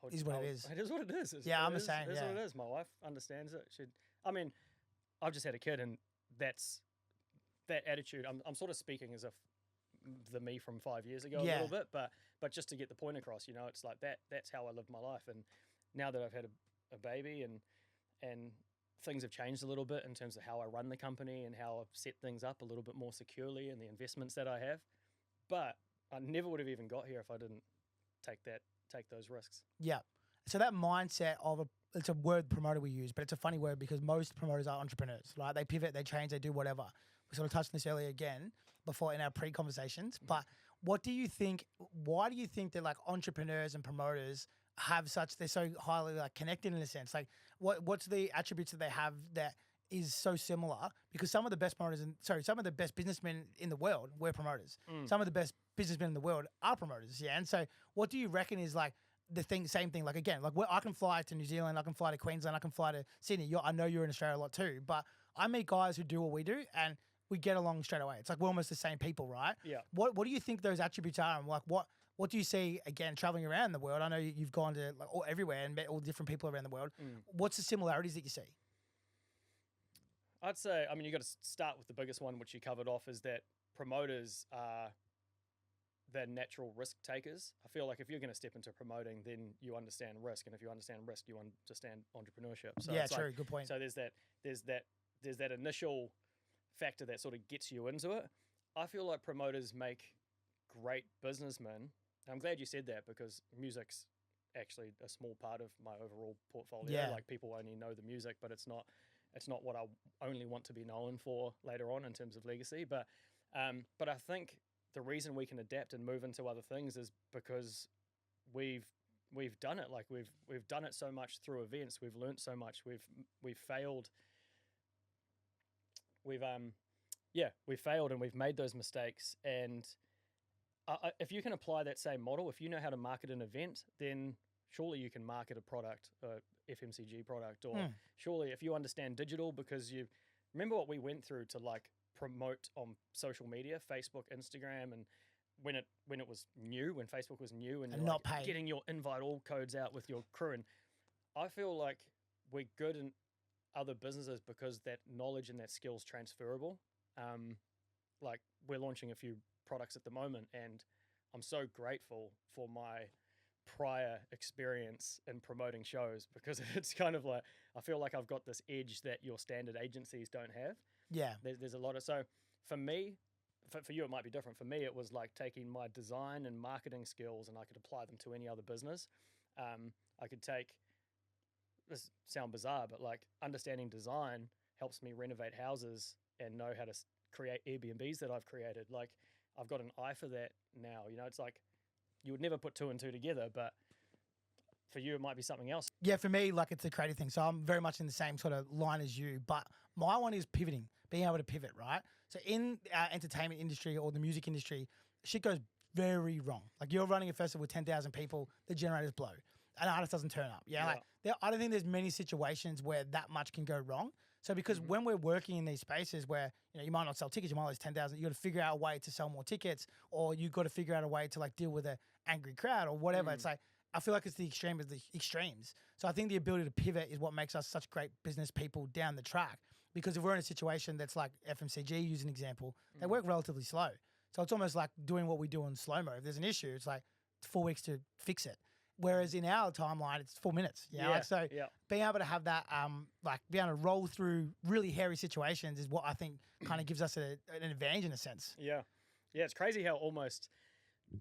It is what it is.
It is what it is.
Yeah, I'm the same.
It's
Yeah.
what it is. My wife understands it. I mean, I've just had a kid, and that's that attitude. I'm sort of speaking as if the me from 5 years ago a little bit, but just to get the point across, you know, it's like that. That's how I lived my life, and now that I've had a baby, and things have changed a little bit in terms of how I run the company and how I've set things up a little bit more securely, and the investments that I have. But I never would have even got here if I didn't take those risks.
Yeah. So that mindset of it's a word promoter we use, but it's a funny word because most promoters are entrepreneurs, right? They pivot, they change, they do whatever. We sort of touched on this earlier again before in our pre-conversations, but why do you think that like entrepreneurs and promoters have they're so highly like connected in a sense? Like what's the attributes that they have that is so similar? Because some of the best some of the best businessmen in the world were promoters. Some of the best businessmen in the world are promoters. Yeah. And so what do you reckon is like same thing, like again, like I can fly to New Zealand, I can fly to Queensland, I can fly to Sydney. I know you're in Australia a lot too, but I meet guys who do what we do and we get along straight away. It's like we're almost the same people, right?
Yeah.
What do you think those attributes are, and like what do you see again traveling around the world? I know you've gone to like everywhere and met all different people around the world. What's the similarities that you see?
I'd say, I mean, you got to start with the biggest one, which you covered off, is that promoters are they're natural risk takers. I feel like if you're going to step into promoting, then you understand risk, and if you understand risk, you understand entrepreneurship. So
yeah,
it's
true.
like,
Good point.
So there's that initial factor that sort of gets you into it. I feel like promoters make great businessmen. I'm glad you said that because music's actually a small part of my overall portfolio.
Yeah.
Like people only know the music, but it's not what I only want to be known for later on in terms of legacy. But I think the reason we can adapt and move into other things is because we've done it. Like we've done it so much through events. We've learned so much. We've failed. We've failed and we've made those mistakes. And if you can apply that same model, if you know how to market an event, then surely you can market a product, FMCG product, or surely if you understand digital, because you remember what we went through to like promote on social media, Facebook, Instagram, and when it was new, when Facebook was new, and you're
not
like
paid.
getting your invite all codes out with your crew. And I feel like we're good in other businesses because that knowledge and that skill's transferable. Like we're launching a few products at the moment, and I'm so grateful for my prior experience in promoting shows because it's kind of like I feel like I've got this edge that your standard agencies don't have.
Yeah.
There's a lot of, so for me, for you it might be different. For me it was like taking my design and marketing skills and I could apply them to any other business. I could take, this sound bizarre, but like understanding design helps me renovate houses and know how to create Airbnbs that I've created. Like I've got an eye for that now. You know, it's like you would never put two and two together, but for you it might be something else.
Yeah, for me, like it's a creative thing. So I'm very much in the same sort of line as you, but my one is pivoting, being able to pivot, right? So in our entertainment industry or the music industry, shit goes very wrong. Like you're running a festival with 10,000 people, the generators blow. An artist doesn't turn up. Yeah. Like I don't think there's many situations where that much can go wrong. So because when we're working in these spaces where, you know, you might not sell tickets, you might lose 10,000, you got to figure out a way to sell more tickets, or you got to figure out a way to like deal with an angry crowd or whatever. It's like, I feel like it's the extreme of the extremes. So I think the ability to pivot is what makes us such great business people down the track. Because if we're in a situation that's like FMCG, use an example, they work relatively slow. So it's almost like doing what we do on slow-mo. If there's an issue, it's like 4 weeks to fix it. Whereas in our timeline, it's 4 minutes. You know? Being able to have that, like being able to roll through really hairy situations is what I think kind of gives us an advantage in a sense.
Yeah. Yeah, it's crazy how almost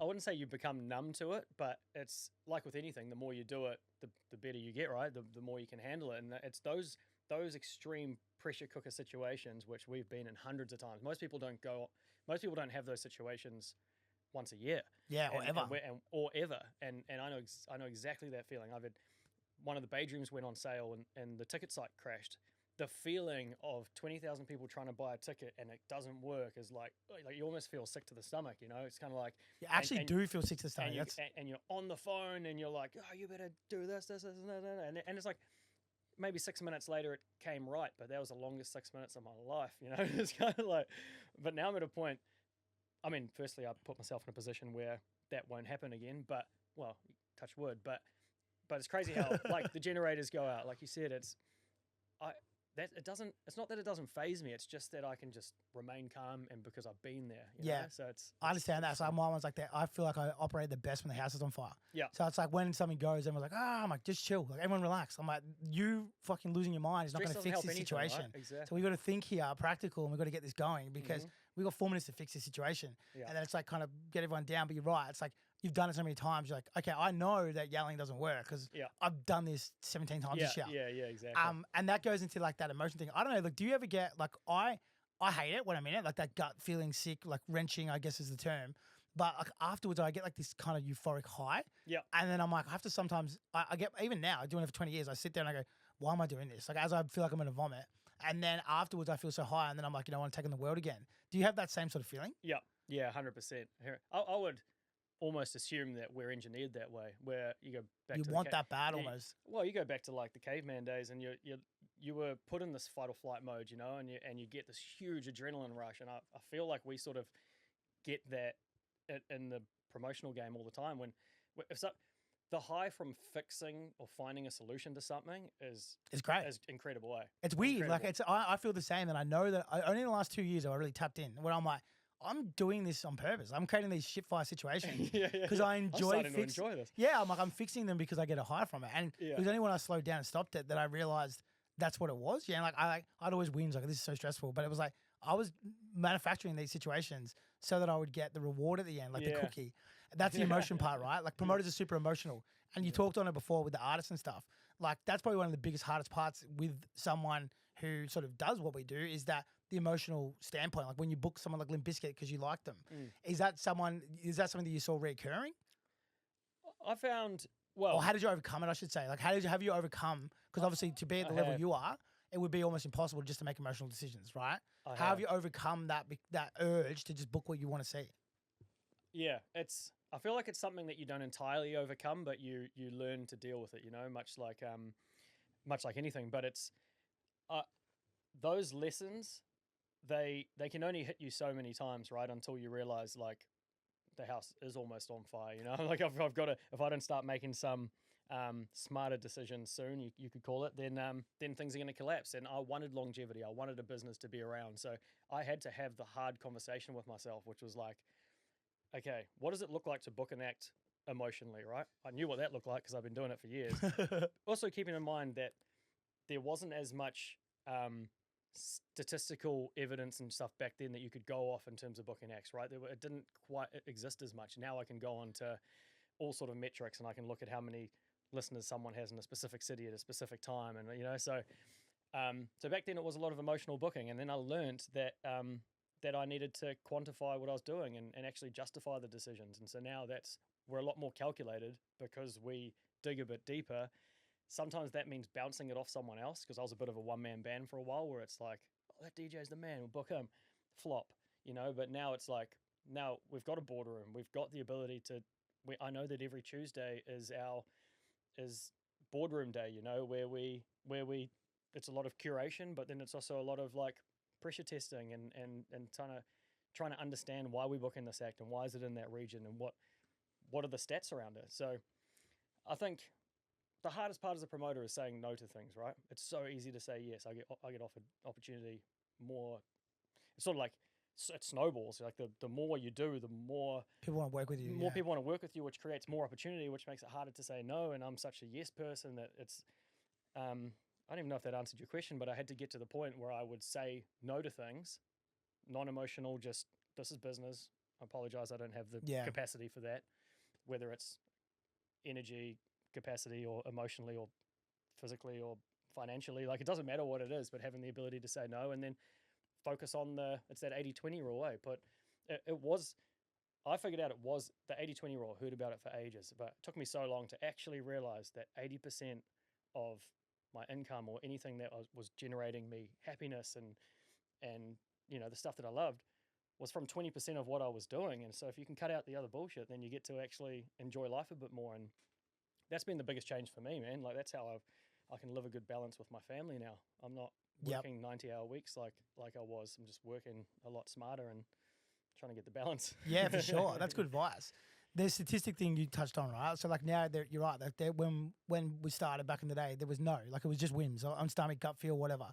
I wouldn't say you become numb to it, but it's like with anything, the more you do it, the better you get, right? The more you can handle it. And it's those extreme pressure cooker situations, which we've been in hundreds of times. Most people don't have those situations once a year.
Yeah, or ever.
Or ever. And I know exactly that feeling. I've had one of the Bay Dreams went on sale and the ticket site crashed. The feeling of 20,000 people trying to buy a ticket and it doesn't work is like you almost feel sick to the stomach, you know? It's kind of like...
You actually do feel sick to the stomach.
And you're on the phone and you're like, oh, you better do this, and it's like maybe 6 minutes later it came right, but that was the longest 6 minutes of my life, you know? It's kind of like... But now I'm at a point... I mean, firstly, I put myself in a position where that won't happen again, but, well, touch wood, but it's crazy how, like, the generators go out. Like you said, it's not that it doesn't phase me. It's just that I can just remain calm, and because I've been there. You know? So
I understand that. So my one's like that. I feel like I operate the best when the house is on fire.
Yeah.
So it's like when something goes, everyone's like, I'm like, just chill. Like, everyone relax. I'm like, you fucking losing your mind is not going to fix this situation. Right?
Exactly.
So we got to think here, practical, and we got to get this going because we got 4 minutes to fix this situation. Yeah. And then it's like kind of get everyone down. But you're right. It's like you've done it so many times. You're like, okay, I know that yelling doesn't work because I've done this 17 times this year.
Yeah, exactly.
And that goes into like that emotion thing. I don't know. Like, do you ever get like I hate it when I'm in it, like that gut feeling sick, like wrenching, I guess is the term. But like afterwards, I get like this kind of euphoric high.
Yeah.
And then I'm like, I have to sometimes, I get, even now, doing it for 20 years, I sit there and I go, why am I doing this? Like as I feel like I'm going to vomit. And then afterwards, I feel so high. And then I'm like, I want to take on the world again. Do you have that same sort of feeling?
Yeah. Yeah, 100%. I would almost assume that we're engineered that way, where you go back to
that bad almost.
Well, you go back to like the caveman days and you were put in this fight or flight mode, you know, and you get this huge adrenaline rush. And I feel like we sort of get that in the promotional game all the time the high from fixing or finding a solution to something is
great.
Is incredible.
It's weird. Incredible. Like I feel the same, and I know that only in the last 2 years I really tapped in where I'm like, I'm doing this on purpose. I'm creating these shit fire situations because I enjoy this. Yeah, I'm fixing them because I get a high from it. And it was only when I slowed down and stopped it that I realized that's what it was. Yeah, like I'd always whinge like this is so stressful, but it was like I was manufacturing these situations so that I would get the reward at the end, like the cookie. That's the emotion part, right? Like promoters are super emotional, and you talked on it before with the artists and stuff. Like that's probably one of the biggest, hardest parts with someone who sort of does what we do is that the emotional standpoint. Like when you book someone like Limp Bizkit because you like them, is that something that you saw recurring?
I found or
how did you overcome it? I should say, like have you overcome? Because obviously to be at the level you are, it would be almost impossible just to make emotional decisions, right? How have you overcome that urge to just book what you want to see?
Yeah, I feel like it's something that you don't entirely overcome, but you learn to deal with it. You know, much like anything. But it's those lessons. They can only hit you so many times, right? Until you realize like the house is almost on fire. You know, like I've got to. If I don't start making some smarter decisions soon, you could call it, then things are going to collapse. And I wanted longevity. I wanted a business to be around. So I had to have the hard conversation with myself, which was like, okay, what does it look like to book an act emotionally, right? I knew what that looked like because I've been doing it for years. Also keeping in mind that there wasn't as much statistical evidence and stuff back then that you could go off in terms of booking acts, right? It didn't quite exist as much. Now I can go on to all sort of metrics and I can look at how many listeners someone has in a specific city at a specific time. And, you know, so back then it was a lot of emotional booking. And then I learned that that I needed to quantify what I was doing and actually justify the decisions. And so now we're a lot more calculated because we dig a bit deeper. Sometimes that means bouncing it off someone else because I was a bit of a one-man band for a while where it's like, oh, that DJ's the man, we'll book him. Flop, you know, but now it's like, now we've got a boardroom. We've got the ability to, I know that every Tuesday is boardroom day, you know, where we it's a lot of curation, but then it's also a lot of like pressure testing and trying to understand why we're booking this act and why is it in that region and what are the stats around it. So I think the hardest part as a promoter is saying no to things, right? It's so easy to say yes. I get offered opportunity more. It's sort of like it snowballs. Like the more you do, the more
people want to work with you.
More people want to work with you, which creates more opportunity, which makes it harder to say no. And I'm such a yes person that it's. I don't even know if that answered your question, but I had to get to the point where I would say no to things, non-emotional, just this is business. I apologize, I don't have the
Yeah.
capacity for that, whether it's energy capacity or emotionally or physically or financially. Like, it doesn't matter what it is, but having the ability to say no and then focus on it's that 80-20 rule, eh? But I figured out it was the 80-20 rule. I heard about it for ages, but it took me so long to actually realize that 80% of my income or anything that was generating me happiness and the stuff that I loved was from 20% of what I was doing. And so if you can cut out the other bullshit, then you get to actually enjoy life a bit more. And that's been the biggest change for me, man. Like, that's how I can live a good balance with my family now. I'm not working 90-hour weeks like I was. I'm just working a lot smarter and trying to get the balance.
Yeah, for sure. That's good advice. The statistic thing you touched on, right? So like now, you're right. Like when we started back in the day, there was no, like it was just whims on stomach, gut feel, whatever.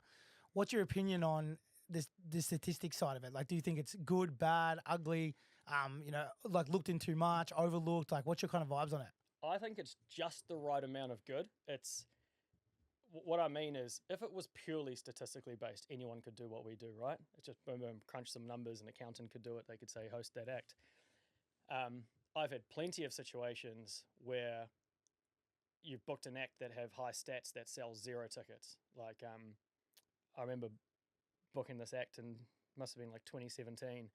What's your opinion on the statistic side of it? Like, do you think it's good, bad, ugly? Like looked in too much, overlooked? Like, what's your kind of vibes on it?
I think it's just the right amount of good. What I mean is, if it was purely statistically based, anyone could do what we do, right? It's just boom, boom, crunch some numbers, an accountant could do it. They could say, host that act. I've had plenty of situations where you've booked an act that have high stats that sells 0 tickets. Like, I remember booking this act in, must have been like 2017.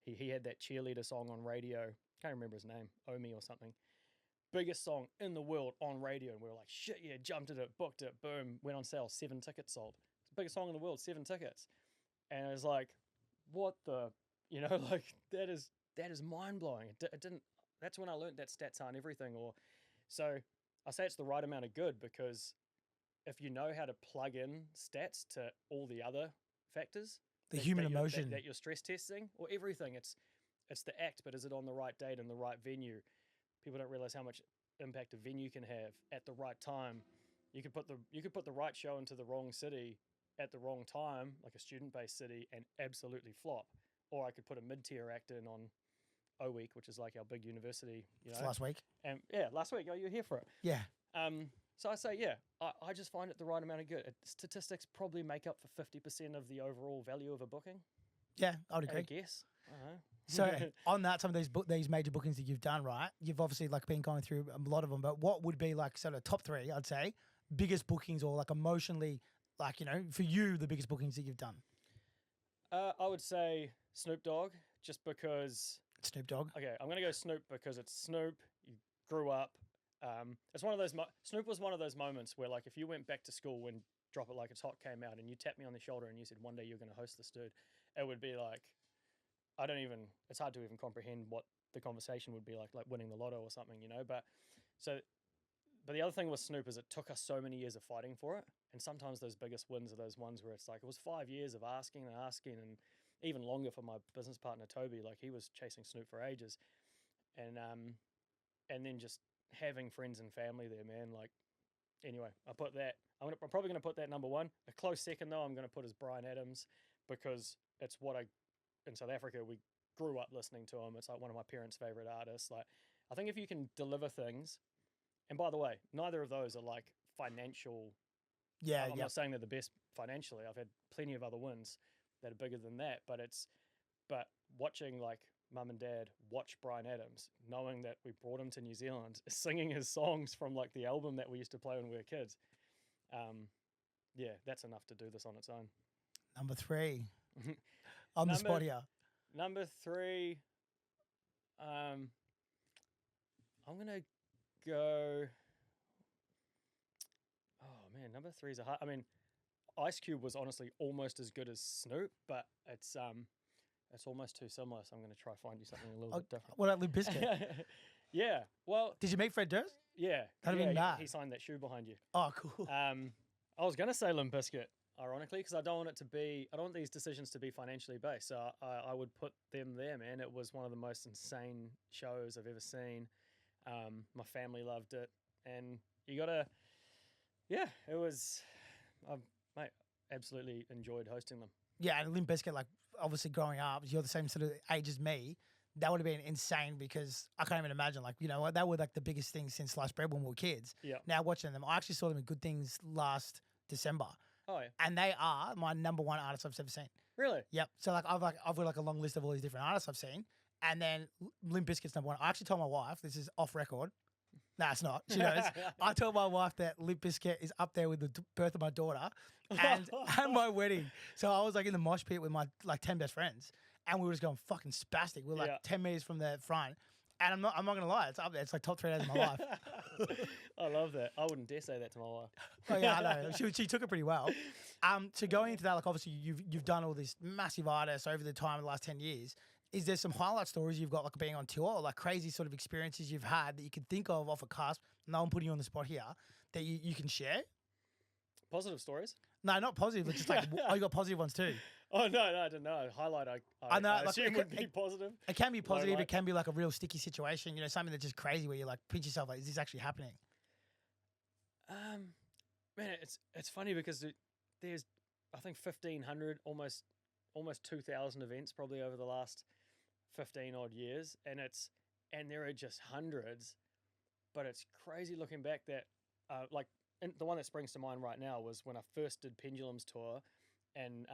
He had that cheerleader song on radio. Can't remember his name, Omi or something. Biggest song in the world on radio. And we were like, shit, yeah, jumped at it, booked it, boom, went on sale, 7 tickets sold. It's the biggest song in the world, 7 tickets. And it was like, what the, like that is mind blowing. It didn't, that's when I learned that stats aren't everything. So I say it's the right amount of good, because if you know how to plug in stats to all the other factors,
the human emotion
that you're stress testing, or everything, it's the act, but is it on the right date and the right venue? People don't realize how much impact a venue can have at the right time. You could put the right show into the wrong city at the wrong time, like a student-based city, and absolutely flop. Or I could put a mid-tier act in on O Week, which is like our big university.
It's last week.
And yeah, last week. Oh, you were here for it.
Yeah.
So I say, yeah, I just find it the right amount of good. Statistics probably make up for 50% of the overall value of a booking.
Yeah, I would agree.
I guess. I don't know.
So on that, some of these major bookings that you've done, right? You've obviously like been going through a lot of them, but what would be like sort of top 3, I'd say, biggest bookings, or like emotionally, like, for you, the biggest bookings that you've done?
I would say Snoop Dogg, just because.
Snoop Dogg.
Okay, I'm going to go Snoop because it's Snoop. You grew up. It's one of those. Snoop was one of those moments where, like, if you went back to school when Drop It Like It's Hot came out and you tapped me on the shoulder and you said, one day you're going to host this dude, it would be like, it's hard to even comprehend what the conversation would be like winning the lotto or something, But the other thing with Snoop is it took us so many years of fighting for it. And sometimes those biggest wins are those ones where it's like, it was 5 years of asking and even longer for my business partner, Toby. Like, he was chasing Snoop for ages. And then just having friends and family there, man. Like, anyway, I'm probably going to put that number 1. A close second, though, I'm going to put as Bryan Adams, because it's in South Africa, we grew up listening to him. It's like one of my parents' favorite artists. Like, I think if you can deliver things, and by the way, neither of those are like financial.
Yeah,
I'm not saying they're the best financially. I've had plenty of other wins that are bigger than that, but watching like mum and dad watch Bryan Adams, knowing that we brought him to New Zealand, singing his songs from like the album that we used to play when we were kids. Yeah, that's enough to do this on its own.
Number 3. On the spot here.
Number 3, I'm going to go... Oh, man, number 3 is a hard... I mean, Ice Cube was honestly almost as good as Snoop, but it's almost too similar, so I'm going to try find you something a little bit different.
What about Limp Bizkit?
Yeah, well...
Did you meet Fred Durst?
Yeah.
That'd have been mad.
He signed that shoe behind you.
Oh, cool.
I was going to say Limp Bizkit, ironically, because I don't want these decisions to be financially based. So I would put them there, man. It was one of the most insane shows I've ever seen. My family loved it. And you got to, yeah, it was, mate, absolutely enjoyed hosting them.
Yeah, and Limp Bizkit, like, obviously growing up, you're the same sort of age as me. That would have been insane, because I can't even imagine, like, that were like the biggest things since sliced bread when we were kids.
Yeah.
Now watching them, I actually saw them in Good Things last December.
Oh, yeah.
And they are my number 1 artist I've ever seen.
Really?
Yep. So like I've got like a long list of all these different artists I've seen, And then Limp Bizkit's number one. I actually told my wife, this is off record. No, it's not. She knows. I told my wife that Limp Bizkit is up there with the birth of my daughter and my wedding. So I was like in the mosh pit with my like 10 best friends, and we were just going fucking spastic. We were like 10 meters from the front, and I'm not gonna lie, it's up there. It's like top 3 days of my life.
I love that. I wouldn't dare say that to my wife.
Oh yeah, I know. She took it pretty well. So going into that, like obviously you've done all these massive artists over the time of the last 10 years. Is there some highlight stories you've got, like being on tour, or like crazy sort of experiences you've had that you can think of off a cusp? No, I'm putting you on the spot here, that you can share?
Positive stories?
No, not positive. It's just like, oh, you got positive ones too.
Oh, no, I don't know. Highlight, I know, I assume would be positive.
It can be positive. It can be like a real sticky situation, you know, something that's just crazy where you like pinch yourself, like, is this actually happening?
Man, it's funny because there's, I think, 1,500, almost 2,000 events probably over the last 15 odd years, and there are just hundreds, but it's crazy looking back that and the one that springs to mind right now was when I first did Pendulum's tour, and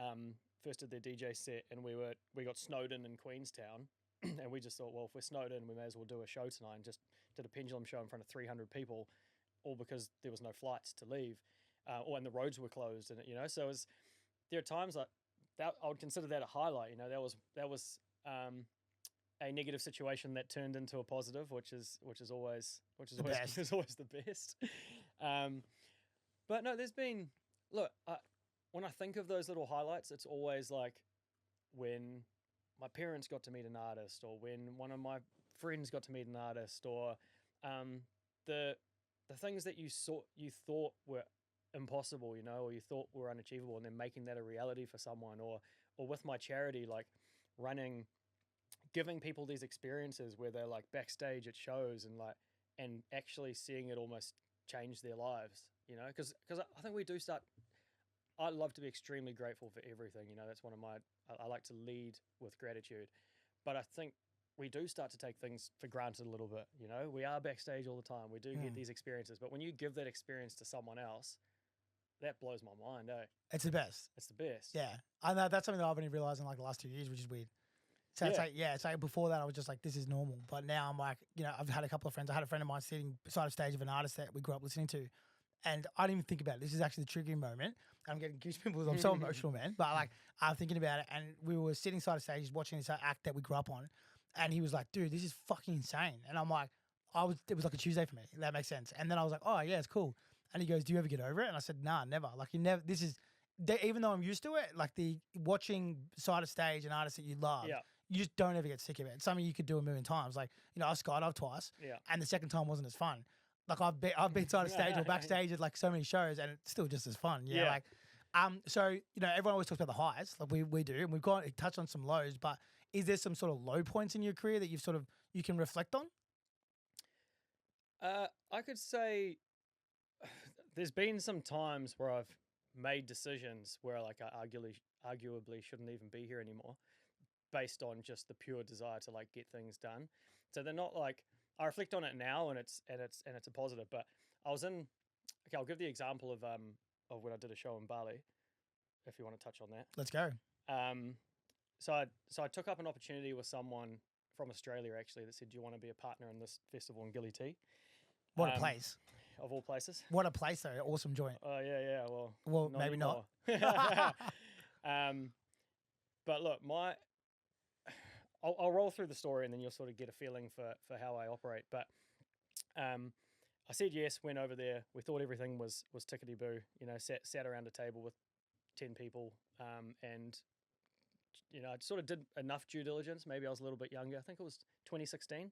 first did their DJ set, and we got snowed in Queenstown, and we just thought, well, if we're snowed in, we may as well do a show tonight, and just did a Pendulum show in front of 300 people, all because there was no flights to leave, and the roads were closed, and so there are times like that I would consider that a highlight. That was a negative situation that turned into a positive, which is always the best. But no, there's been when I think of those little highlights, it's always like when my parents got to meet an artist, or when one of my friends got to meet an artist, or the things that you thought were impossible, or you thought were unachievable, and then making that a reality for someone, or with my charity, like giving people these experiences where they're like backstage at shows and actually seeing it almost change their lives, because I think we do start. I love to be extremely grateful for everything, that's one of my, I like to lead with gratitude, but I think we do start to take things for granted a little bit, we are backstage all the time, we do get these experiences, but when you give that experience to someone else, that blows my mind, eh?
It's the best.
It's the best.
Yeah. I know that's something that I've been realizing like the last 2 years, which is weird. So it's like before that I was just like, this is normal. But now I'm like, I've had a couple of friends. I had a friend of mine sitting beside a stage of an artist that we grew up listening to. And I didn't even think about it. This is actually the triggering moment. I'm getting goosebumps. I'm so emotional, man. But like, I'm thinking about it. And we were sitting side of stage watching this act that we grew up on. And he was like, dude, this is fucking insane. And I'm like, it was like a Tuesday for me. If that makes sense. And then I was like, oh yeah, it's cool. And he goes, do you ever get over it? And I said, nah, never. Like even though I'm used to it, like the watching side of stage an artist that you love, you just don't ever get sick of it. It's something you could do a million times. Like, I skydived twice, and the second time wasn't as fun. Like I've been side of stage or backstage at like so many shows, and it's still just as fun. Like, so everyone always talks about the highs, like we do, and we've touched on some lows. But is there some sort of low points in your career that you can reflect on?
I could say there's been some times where I've made decisions where like I arguably shouldn't even be here anymore, based on just the pure desire to like get things done. So they're not like, I reflect on it now and it's a positive. But I'll give the example of when I did a show in Bali, if you want to touch on that.
Let's go.
So I took up an opportunity with someone from Australia actually that said, do you want to be a partner in this festival in Gilly Tea?
What a place.
Of all places.
What a place though. Awesome joint.
Oh yeah.
Well, maybe not.
But look, I'll roll through the story and then you'll sort of get a feeling for how I operate. But I said yes, went over there. We thought everything was tickety-boo. Sat around a table with 10 people, and I sort of did enough due diligence. Maybe I was a little bit younger. I think it was 2016.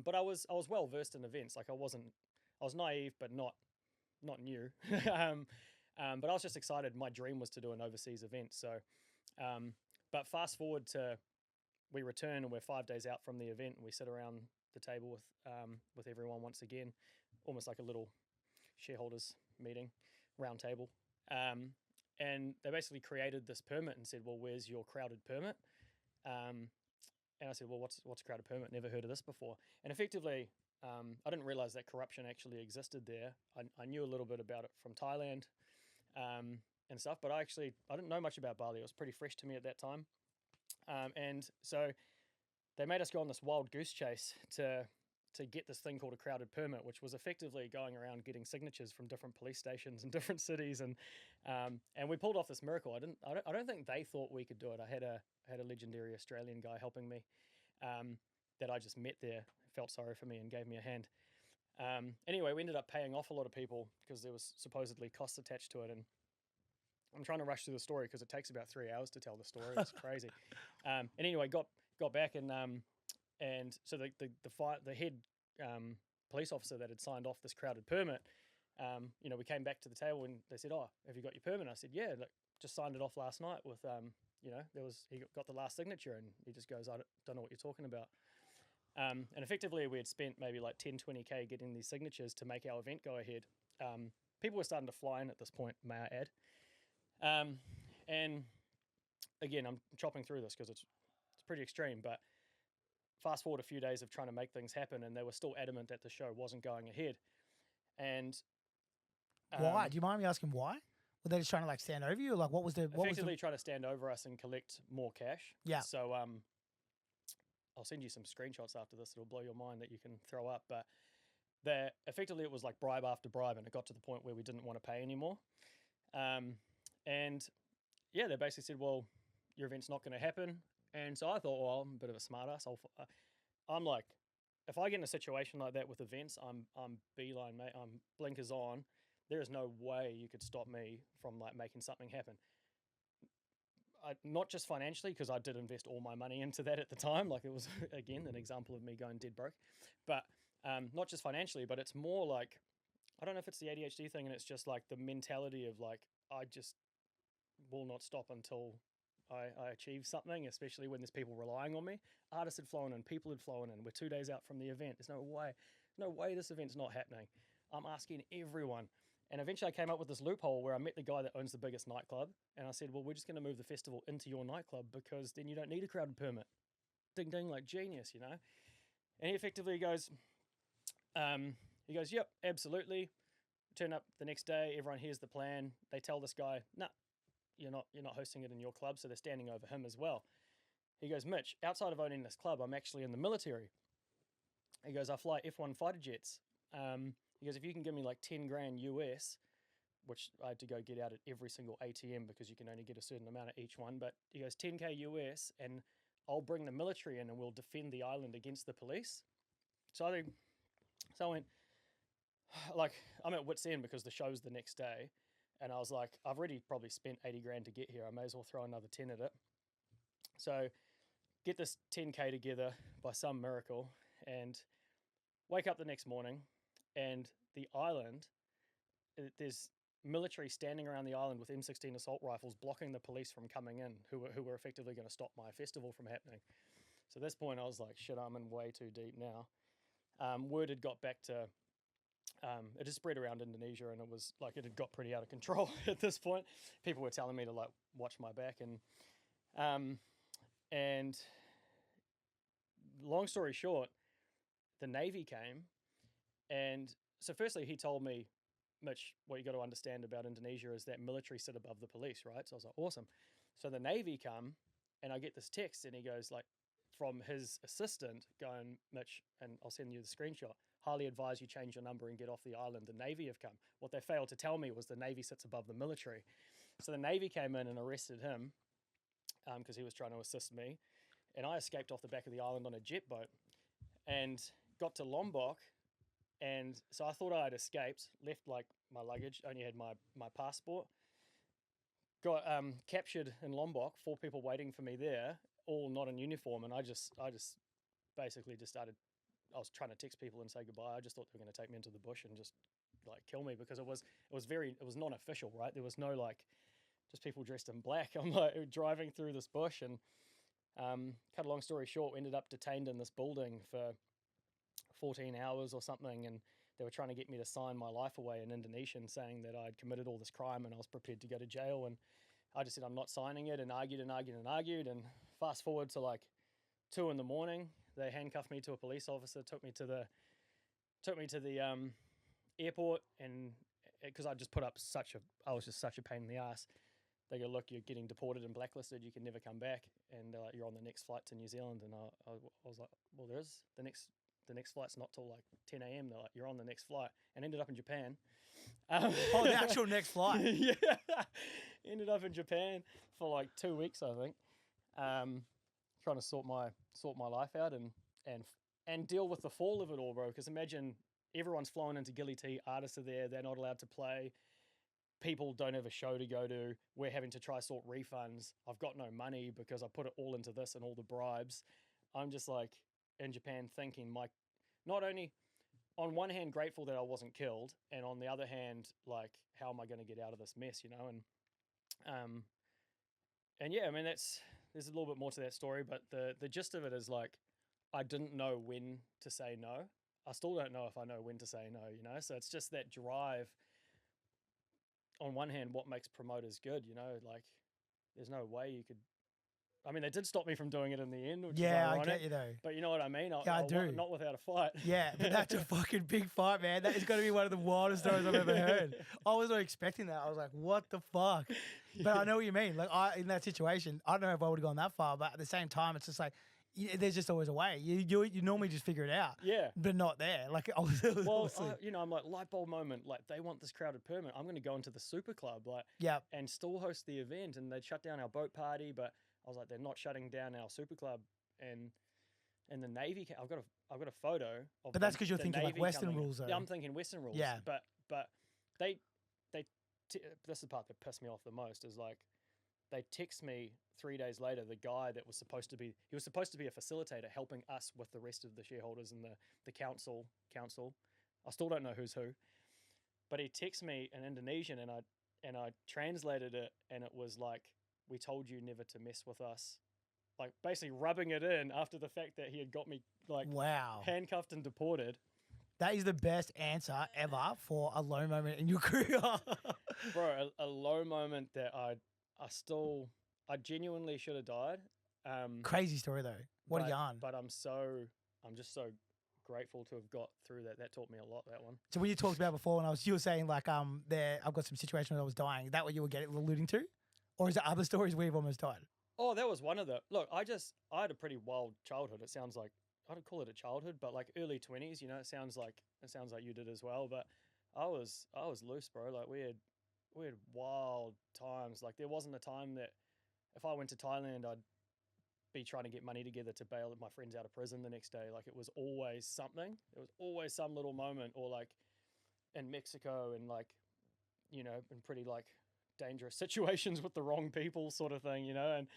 But I was well versed in events. Like I was naive, but not new. But I was just excited. My dream was to do an overseas event. So, but fast forward to we return and we're 5 days out from the event, and we sit around the table with everyone once again, almost like a little shareholders meeting, round table. And they basically created this permit and said, well, where's your crowded permit? And I said, well, what's a crowded permit? Never heard of this before. And effectively, I didn't realize that corruption actually existed there. I knew a little bit about it from Thailand and stuff, but I didn't know much about Bali. It was pretty fresh to me at that time. And so they made us go on this wild goose chase to get this thing called a crowded permit, which was effectively going around getting signatures from different police stations in different cities, and we pulled off this miracle. I don't think they thought we could do it. I had a legendary Australian guy helping me, that I just met there, felt sorry for me and gave me a hand. Anyway, we ended up paying off a lot of people because there was supposedly costs attached to it, and I'm trying to rush through the story because it takes about 3 hours to tell the story. It's crazy. And anyway, got back, and so the head police officer that had signed off this crowded permit, we came back to the table and they said, "Oh, have you got your permit?" I said, "Yeah, look, just signed it off last night with he got the last signature," and he just goes, "I don't know what you're talking about." And effectively, we had spent maybe like 10-20K getting these signatures to make our event go ahead. People were starting to fly in at this point, may I add. And again, I'm chopping through this because it's pretty extreme, but fast forward a few days of trying to make things happen, and they were still adamant that the show wasn't going ahead. And
why? Do you mind me asking why? Were they just trying to like stand over you? Or like what was the
effectively trying to stand over us and collect more cash?
Yeah.
So I'll send you some screenshots after this. It'll blow your mind that you can throw up. But effectively it was like bribe after bribe, and it got to the point where we didn't want to pay anymore. And yeah, they basically said, "Well, your event's not going to happen." And so I thought, well, I'm a bit of a smartass. I'm like, if I get in a situation like that with events, I'm beeline, mate. I'm blinkers on. There is no way you could stop me from like making something happen. Not just financially, because I did invest all my money into that at the time. Like it was, again, an example of me going dead broke. But not just financially, but it's more like, I don't know if it's the ADHD thing, and it's just like the mentality of like, I just will not stop until I achieve something, especially when there's people relying on me. Artists had flown in, people had flown in. We're 2 days out from the event. There's no way this event's not happening. I'm asking everyone. And eventually I came up with this loophole where I met the guy that owns the biggest nightclub. And I said, well, we're just going to move the festival into your nightclub because then you don't need a crowded permit. Ding, ding, like genius, you know? And he effectively goes, yep, absolutely. Turn up the next day. Everyone hears the plan. They tell this guy, nah, you're not hosting it in your club. So they're standing over him as well. He goes, Mitch, outside of owning this club, I'm actually in the military. He goes, I fly F1 fighter jets. He goes, if you can give me like 10 grand US, which I had to go get out at every single ATM because you can only get a certain amount at each one. But he goes, 10K US, and I'll bring the military in and we'll defend the island against the police. So I went, like, I'm at wit's end because the show's the next day. And I was like, I've already probably spent 80 grand to get here. I may as well throw another 10 at it. So get this 10K together by some miracle and wake up the next morning, and the island, there's military standing around the island with M16 assault rifles blocking the police from coming in, who were effectively going to stop my festival from happening. So at this point I was like, shit, I'm in way too deep now. Word had got back to, it had spread around Indonesia, and it was like, it had got pretty out of control at this point. People were telling me to like watch my back, and long story short, the Navy came. And so firstly, he told me, Mitch, what you got to understand about Indonesia is that military sit above the police, right? So I was like, awesome. So the Navy come, and I get this text, and he goes like, from his assistant going, Mitch, and I'll send you the screenshot, highly advise you change your number and get off the island. The Navy have come. What they failed to tell me was the Navy sits above the military. So the Navy came in and arrested him because he was trying to assist me. And I escaped off the back of the island on a jet boat and got to Lombok. And so I thought I had escaped, left like my luggage, only had my passport, got captured in Lombok, 4 people waiting for me there, all not in uniform. And I just basically just started, I was trying to text people and say goodbye. I just thought they were going to take me into the bush and just like kill me, because it was non-official, right? There was no like just people dressed in black. I'm like driving through this bush, and cut a long story short, we ended up detained in this building for 14 hours or something, and they were trying to get me to sign my life away in Indonesian, saying that I'd committed all this crime and I was prepared to go to jail. And I just said, I'm not signing it, and argued. And fast forward to like 2 a.m, they handcuffed me to a police officer, took me to the airport, and because I was just such a pain in the ass. they go, look, you're getting deported and blacklisted. You can never come back, and you're on the next flight to New Zealand. And I was like, well, there is the next flight's not till like 10 a.m. They're like, you're on the next flight, and ended up in Japan.
Oh, the actual next flight.
Yeah, ended up in Japan for like 2 weeks, I think, trying to sort my life out and deal with the fall of it all, bro. Because imagine everyone's flown into Gilly T, artists are there, they're not allowed to play. People don't have a show to go to. We're having to try sort refunds. I've got no money because I put it all into this and all the bribes. I'm just like in Japan thinking, not only on one hand grateful that I wasn't killed, and on the other hand, like, how am I going to get out of this mess, you know? And yeah, I mean, there's a little bit more to that story, but the gist of it is like, I didn't know when to say no. I still don't know if I know when to say no, you know? So it's just that drive. On one hand, what makes promoters good, you know? Like, there's no way you could. I mean, they did stop me from doing it in the end, which is ironic.
I get you though.
But you know what I mean?
I do.
Not without a fight.
Yeah, but that's a fucking big fight, man. That is going to be one of the wildest stories I've ever heard. I was not expecting that. I was like, what the fuck? But I know what you mean. Like, in that situation, I don't know if I would have gone that far, but at the same time, it's just like, there's just always a way. You normally just figure it out.
Yeah.
But not there. Like,
I'm like, light bulb moment. Like, they want this crowded permit. I'm going to go into the super club, like, and still host the event. And they'd shut down our boat party, but I was like, they're not shutting down our super club. And the Navy, I've got a photo of.
But that's because you're thinking
Navy
like Western
coming.
rules, though.
Yeah, I'm thinking Western rules.
Yeah.
But this is the part that pissed me off the most is like, they text me 3 days later, the guy that was supposed to be a facilitator helping us with the rest of the shareholders and the council. I still don't know who's who, but he texts me in Indonesian and I translated it, and it was like, we told you never to mess with us. Like, basically rubbing it in after the fact that he had got me like handcuffed and deported.
That is the best answer ever for a low moment in your career.
Bro, a low moment that I genuinely should have died.
Crazy story though. What a yarn.
But I'm just so grateful to have got through that. That taught me a lot, that one.
So when you talked about before, when you were saying like, I've got some situation where I was dying. Is that what you were alluding to? Or is there other stories where you've almost died?
Oh, that was one of the, look, I had a pretty wild childhood. It sounds like, I don't call it a childhood, but like early 20s, you know, it sounds like you did as well. But I was loose, bro. Like we had wild times. Like there wasn't a time that if I went to Thailand, I'd be trying to get money together to bail my friends out of prison the next day. Like it was always something. There was always some little moment, or like in Mexico and like, you know, in pretty like dangerous situations with the wrong people sort of thing, you know. And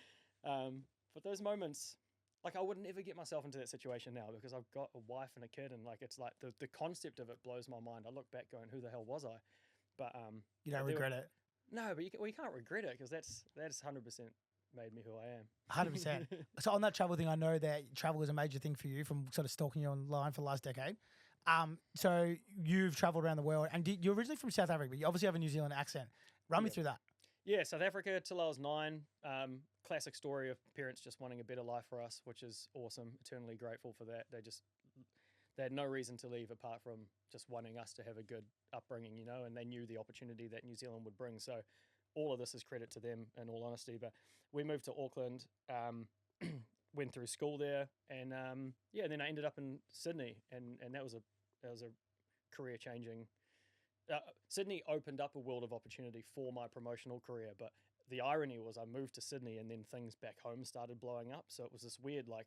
but those moments, like I would never get myself into that situation now because I've got a wife and a kid, and like it's like the concept of it blows my mind. I look back going, who the hell was I? But
you don't regret it.
No, but you can't regret it because that's 100% made me who I
am. 100%. So on that travel thing, I know that travel is a major thing for you from sort of stalking you online for the last decade. So you've traveled around the world, and you're originally from South Africa, but you obviously have a New Zealand accent. Run me through that. Yeah,
South Africa till I was 9. Classic story of parents just wanting a better life for us, which is awesome. Eternally grateful for that. They had no reason to leave apart from just wanting us to have a good upbringing, you know, and they knew the opportunity that New Zealand would bring. So all of this is credit to them in all honesty. But we moved to Auckland, went through school there, and then I ended up in Sydney, and that was a career changing. Sydney opened up a world of opportunity for my promotional career, but the irony was I moved to Sydney and then things back home started blowing up. So it was this weird, like,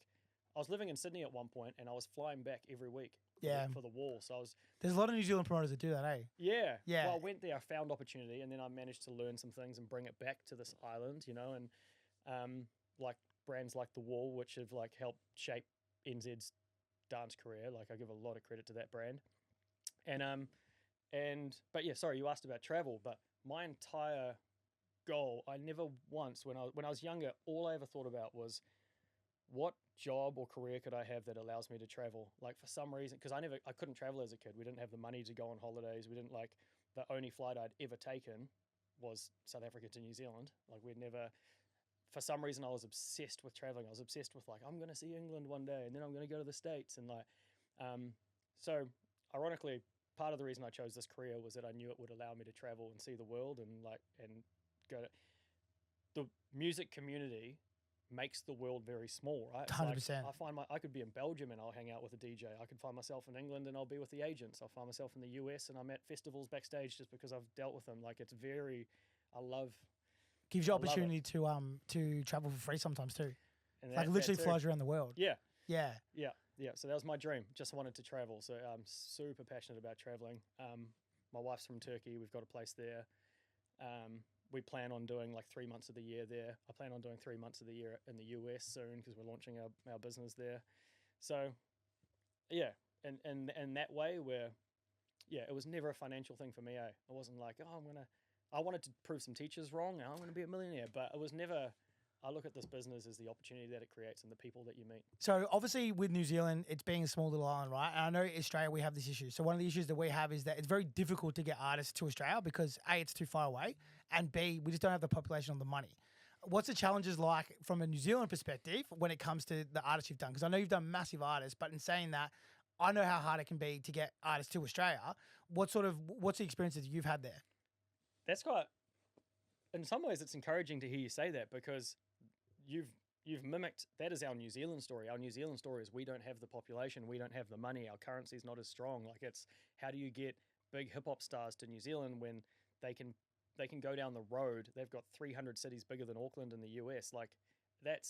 I was living in Sydney at one point and I was flying back every week for the wall. So
there's a lot of New Zealand promoters that do that, eh?
Yeah. Well, I went there, I found opportunity, and then I managed to learn some things and bring it back to this island, you know, and like brands like The Wall, which have like helped shape NZ's dance career. Like I give a lot of credit to that brand. But yeah, sorry, you asked about travel, but my entire goal, I never once, when I was younger, all I ever thought about was what job or career could I have that allows me to travel? Like for some reason, because I couldn't travel as a kid. We didn't have the money to go on holidays. We didn't like, the only flight I'd ever taken was South Africa to New Zealand. Like we'd never, for some reason I was obsessed with traveling. I was obsessed with like, I'm going to see England one day and then I'm going to go to the States. And like, so ironically, part of the reason I chose this career was that I knew it would allow me to travel and see the world and go to, music community makes the world very small, right? It's
100%.
I could be in Belgium and I'll hang out with a DJ. I could find myself in England and I'll be with the agents. I'll find myself in the US and I'm at festivals backstage just because I've dealt with them. Like it's very, I love.
Gives you
I love it.
opportunity to travel for free sometimes too.
And
Like
that
literally
too.
flies around the world.
Yeah.
Yeah.
Yeah. So that was my dream. Just wanted to travel. So I'm super passionate about traveling. My wife's from Turkey. We've got a place there. We plan on doing like 3 months of the year there. I plan on doing 3 months of the year in the US soon because we're launching our business there. So, yeah, and that way it was never a financial thing for me. It wasn't like, I wanted to prove some teachers wrong. I'm going to be a millionaire, but it was never. I look at this business as the opportunity that it creates and the people that you meet.
So obviously with New Zealand, it's being a small little island, right? And I know Australia, we have this issue. So one of the issues that we have is that it's very difficult to get artists to Australia because A, it's too far away, and B, we just don't have the population or the money. What's the challenges like from a New Zealand perspective when it comes to the artists you've done? Because I know you've done massive artists, but in saying that, I know how hard it can be to get artists to Australia. What's the experiences you've had there?
That's quite, in some ways, it's encouraging to hear you say that because you've mimicked, that is our New Zealand story. Our New Zealand story is we don't have the population, we don't have the money, our currency is not as strong. Like it's, how do you get big hip hop stars to New Zealand when they can go down the road? They've got 300 cities bigger than Auckland in the US. Like that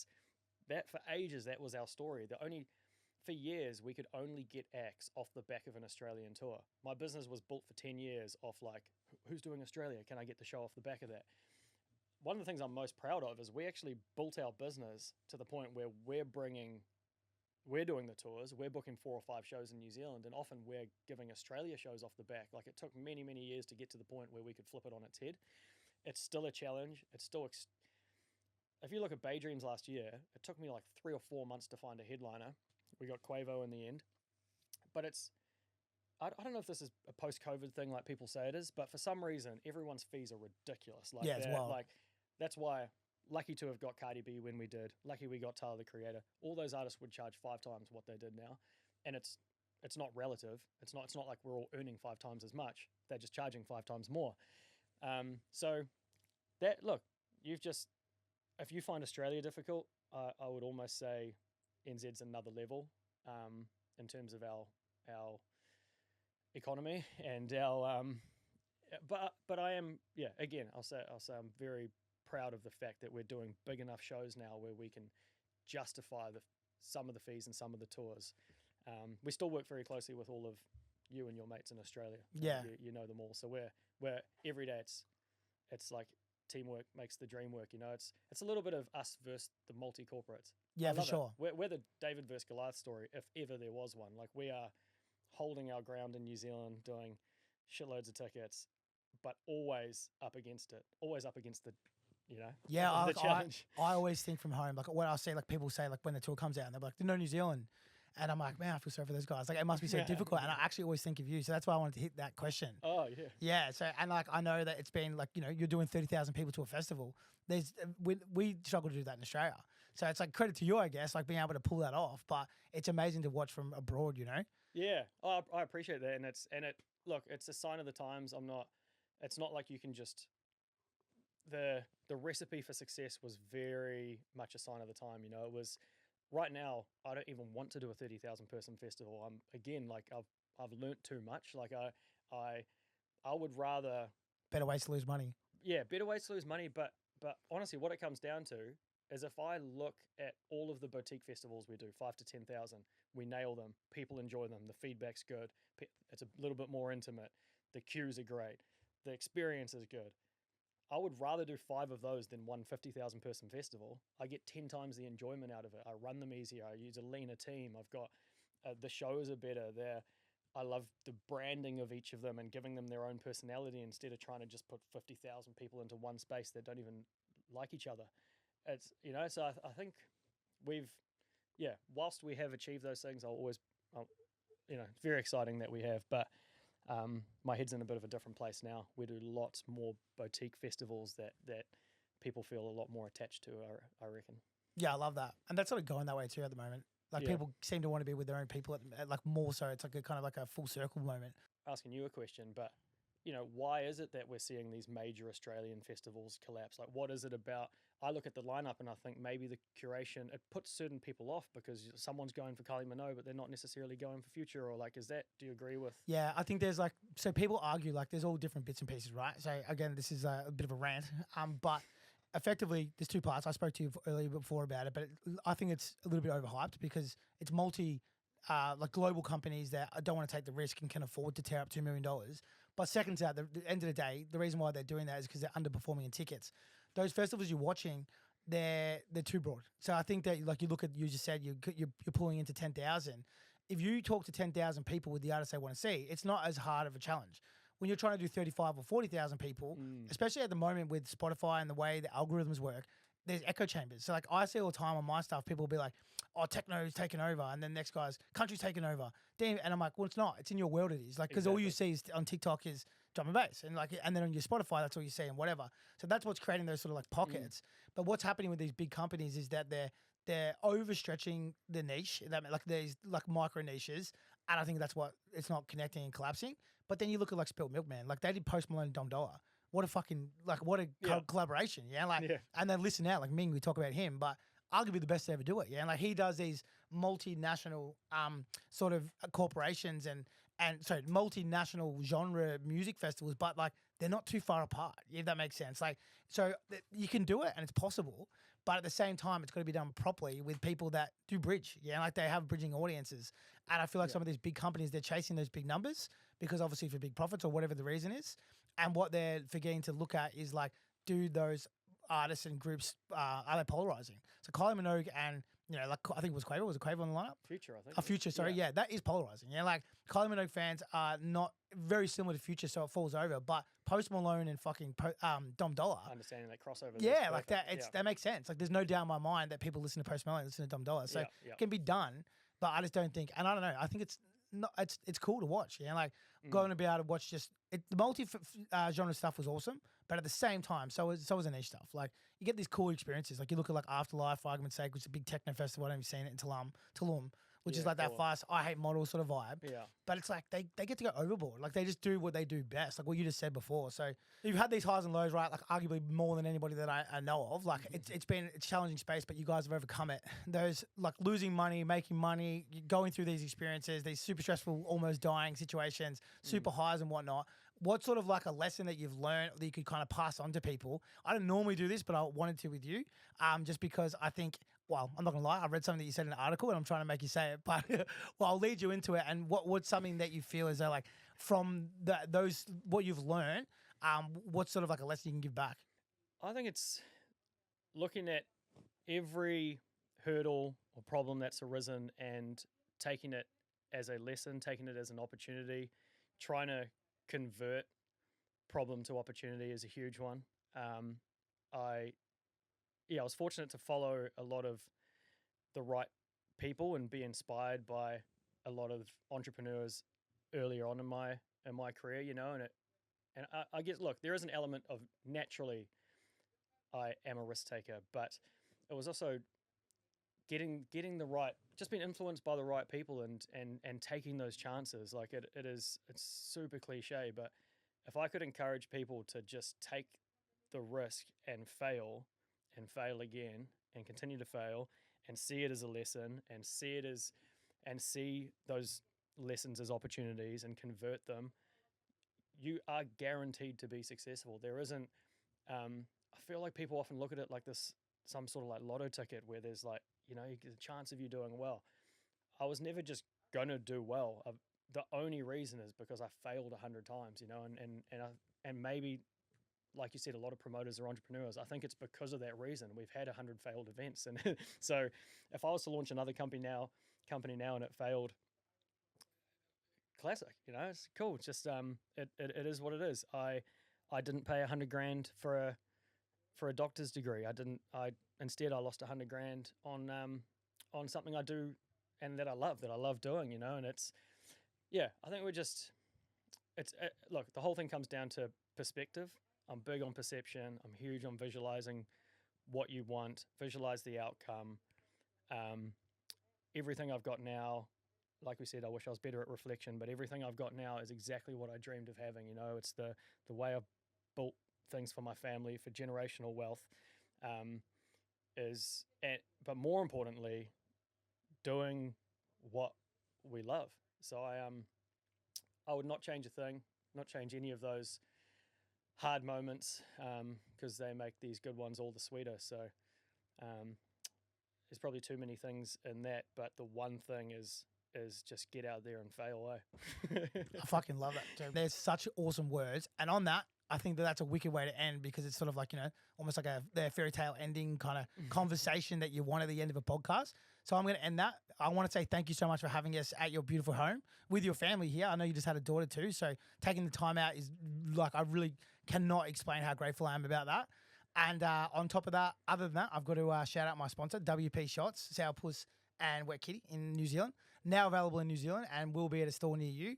for ages, that was our story. For years, we could only get acts off the back of an Australian tour. My business was built for 10 years off like, who's doing Australia? Can I get the show off the back of that? One of the things I'm most proud of is we actually built our business to the point where we're doing the tours, we're booking 4 or 5 shows in New Zealand, and often we're giving Australia shows off the back. Like it took many, many years to get to the point where we could flip it on its head. It's still a challenge. It's still, if you look at Bay Dreams last year, it took me like 3 or 4 months to find a headliner. We got Quavo in the end, but I don't know if this is a post-COVID thing like people say it is, but for some reason, everyone's fees are ridiculous. Like
it's wild.
Like that's why lucky to have got Cardi B when we did. Lucky we got Tyler the Creator. All those artists would charge 5 times what they did now, and it's not relative. It's not like we're all earning 5 times as much. They're just charging 5 times more. So that look, if you find Australia difficult, I would almost say NZ's another level in terms of our economy and our but I am again I'll say I'm very proud of the fact that we're doing big enough shows now where we can justify some of the fees and some of the tours. We still work very closely with all of you and your mates in Australia.
Yeah,
you know them all. So we're every day it's like teamwork makes the dream work. You know, it's a little bit of us versus the multi corporates.
Yeah, for sure.
We're the David versus Goliath story, if ever there was one. Like we are holding our ground in New Zealand, doing shitloads of tickets, but always up against it. Always up against the, the challenge.
I always think from home, like when I see like people say like when the tour comes out and they're like, no New Zealand. And I'm like, man, I feel sorry for those guys. Like it must be so difficult. And I actually always think of you. So that's why I wanted to hit that question.
Oh, yeah.
Yeah. So, and like, I know that it's been like, you're doing 30,000 people to a festival. We struggle to do that in Australia. So it's like credit to you, I guess, like being able to pull that off. But it's amazing to watch from abroad,
Yeah. Oh, I appreciate that. And look, it's a sign of the times. It's not like you can just, the recipe for success was very much a sign of the time. It was, right now, I don't even want to do a 30,000 person festival. I've learnt too much. Like I would rather
better ways to lose money.
Yeah, better ways to lose money. But honestly, what it comes down to is if I look at all of the boutique festivals we do, 5 to 10,000, we nail them. People enjoy them. The feedback's good. It's a little bit more intimate. The queues are great. The experience is good. I would rather do 5 of those than one 50,000 person festival. I get 10 times the enjoyment out of it. I run them easier. I use a leaner team. I've got the shows are better. I love the branding of each of them and giving them their own personality instead of trying to just put 50,000 people into one space that don't even like each other. It's so I think whilst we have achieved those things, it's very exciting that we have, but my head's in a bit of a different place now. We do lots more boutique festivals that people feel a lot more attached to, I reckon.
Yeah, I love that. And that's sort of going that way too at the moment. Like people seem to want to be with their own people, like more so. It's like a kind of like a full circle moment.
Asking you a question, but why is it that we're seeing these major Australian festivals collapse? Like, what is it about? I look at the lineup and I think maybe the curation, it puts certain people off because someone's going for Kylie Minogue, but they're not necessarily going for Future, or like, do you agree with?
Yeah, I think there's so people argue there's all different bits and pieces, right? So again, this is a bit of a rant, but effectively there's two parts. I spoke to you earlier before about it, but I think it's a little bit overhyped because it's global companies that don't want to take the risk and can afford to tear up $2 million. But second to that, the end of the day, the reason why they're doing that is because they're underperforming in tickets. Those festivals you're watching, they're too broad. So I think that you just said you're pulling into 10,000. If you talk to 10,000 people with the artists they want to see, it's not as hard of a challenge. When you're trying to do 35 or 40,000 people, especially at the moment with Spotify and the way the algorithms work, there's echo chambers. So I see all the time on my stuff, people will be like, oh, techno's taking over. And then next guy's country's taking over. Damn. And I'm like, well, it's not. It's in your world it is. Because all you see is on TikTok is drum and bass. And then on your Spotify, that's all you see and whatever. So that's what's creating those sort of pockets. But what's happening with these big companies is that they're overstretching the niche. There's micro niches. And I think that's what it's not connecting and collapsing. But then you look at Spilt Milk, man. They did Post Malone and Dom Dollar. What a fucking collaboration, yeah. And then listen out, Ming, we talk about him, but arguably the best to ever do it, yeah. And he does these multinational sort of corporations and multinational genre music festivals, but they're not too far apart, if that makes sense. So you can do it and it's possible, but at the same time, it's got to be done properly with people that do bridge, yeah. They have bridging audiences, and I feel some of these big companies, they're chasing those big numbers because obviously for big profits or whatever the reason is. And what they're forgetting to look at is do those artists and groups, are they polarizing? So Kylie Minogue and, I think it was Quavo. Was it Quavo on the lineup?
Future, I think.
Oh, Future, sorry. Yeah, that is polarizing. Yeah, Kylie Minogue fans are not very similar to Future, so it falls over. But Post Malone and fucking Dom Dollar.
Understanding that crossover.
Yeah, that makes sense. There's no doubt in my mind that people listen to Post Malone and listen to Dom Dollar. So it can be done, but I just don't think, and I don't know, I think it's cool to watch. Yeah, going to be able to watch the multi genre stuff was awesome, but at the same time, so was the niche stuff. You get these cool experiences. You look at Afterlife, for argument's sake, which is a big techno festival. I don't even seen it in Tulum, which is that fast I hate model sort of vibe. Yeah, but it's they get to go overboard. They just do what they do best, what you just said before. So you've had these highs and lows, right? Arguably more than anybody that I know of. It's been a challenging space, but you guys have overcome it. Those losing money, making money, going through these experiences, these super stressful, almost dying situations, super highs and whatnot. What sort of a lesson that you've learned that you could kind of pass on to people? I don't normally do this, but I wanted to with you, just because I think, well, I'm not gonna lie, I read something that you said in an article and I'm trying to make you say it, but well, I'll lead you into it. And what's something that you feel is that from those what you've learned, what's sort of a lesson you can give back?
I think it's looking at every hurdle or problem that's arisen and taking it as a lesson, taking it as an opportunity, trying to convert problem to opportunity is a huge one. I was fortunate to follow a lot of the right people and be inspired by a lot of entrepreneurs earlier on in my career, and I guess, look, there is an element of naturally I am a risk taker, but it was also getting the right, just being influenced by the right people and taking those chances. It's super cliche, but if I could encourage people to just take the risk and fail again and continue to fail and see it as a lesson and see those lessons as opportunities and convert them, you are guaranteed to be successful. There isn't, I feel like people often look at it like this, some sort of lotto ticket where there's you get a chance of you doing well. I was never just going to do well. The only reason is because I failed 100 times, and maybe, like you said, a lot of promoters are entrepreneurs. I think it's because of that reason. We've had 100 failed events. And so if I was to launch another company now and it failed, classic, it's cool. It's just, it is what it is. I didn't pay $100,000 for a doctor's degree. Instead I lost $100,000 on something I do and that I love doing, and it's, I think look, the whole thing comes down to perspective. I'm big on perception. I'm huge on visualizing what you want, visualize the outcome. Everything I've got now like we said, I wish I was better at reflection, but everything I've got now is exactly what I dreamed of having. You know, it's the way I've built things for my family, for generational wealth, but more importantly, doing what we love. So I would not change a thing, not change any of those hard moments, because they make these good ones all the sweeter. So there's probably too many things in that, but the one thing is just get out there and fail, eh?
I fucking love that, Joe. There's such awesome words. And on that, I think that that's a wicked way to end, because it's sort of like, you know, almost like the fairy tale ending kind of conversation that you want at the end of a podcast. So I'm going to end that. I want to say thank you so much for having us at your beautiful home with your family here. I know you just had a daughter too. So taking the time out is like, I really cannot explain how grateful I am about that. And on top of that, other than that, I've got to shout out my sponsor, WP Shots, Sourpuss and Wet Kitty in New Zealand. Now available in New Zealand and will be at a store near you.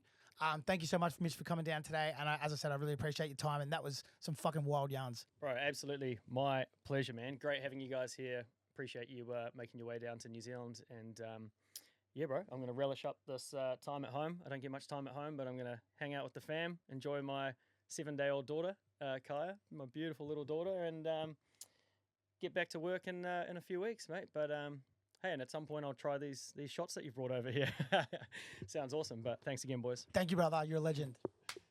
Thank you so much, Mitch, for coming down today. And as I said, I really appreciate your time. And that was some fucking wild yarns.
Bro, absolutely. My pleasure, man. Great having you guys here. Appreciate you making your way down to New Zealand. And yeah, bro, I'm going to relish up this time at home. I don't get much time at home, but I'm going to hang out with the fam, enjoy my 7-day-old daughter, Kaya, my beautiful little daughter, and get back to work in a few weeks, mate. But hey, and at some point I'll try these shots that you've brought over here. Sounds awesome. But thanks again, boys.
Thank you, brother. You're a legend.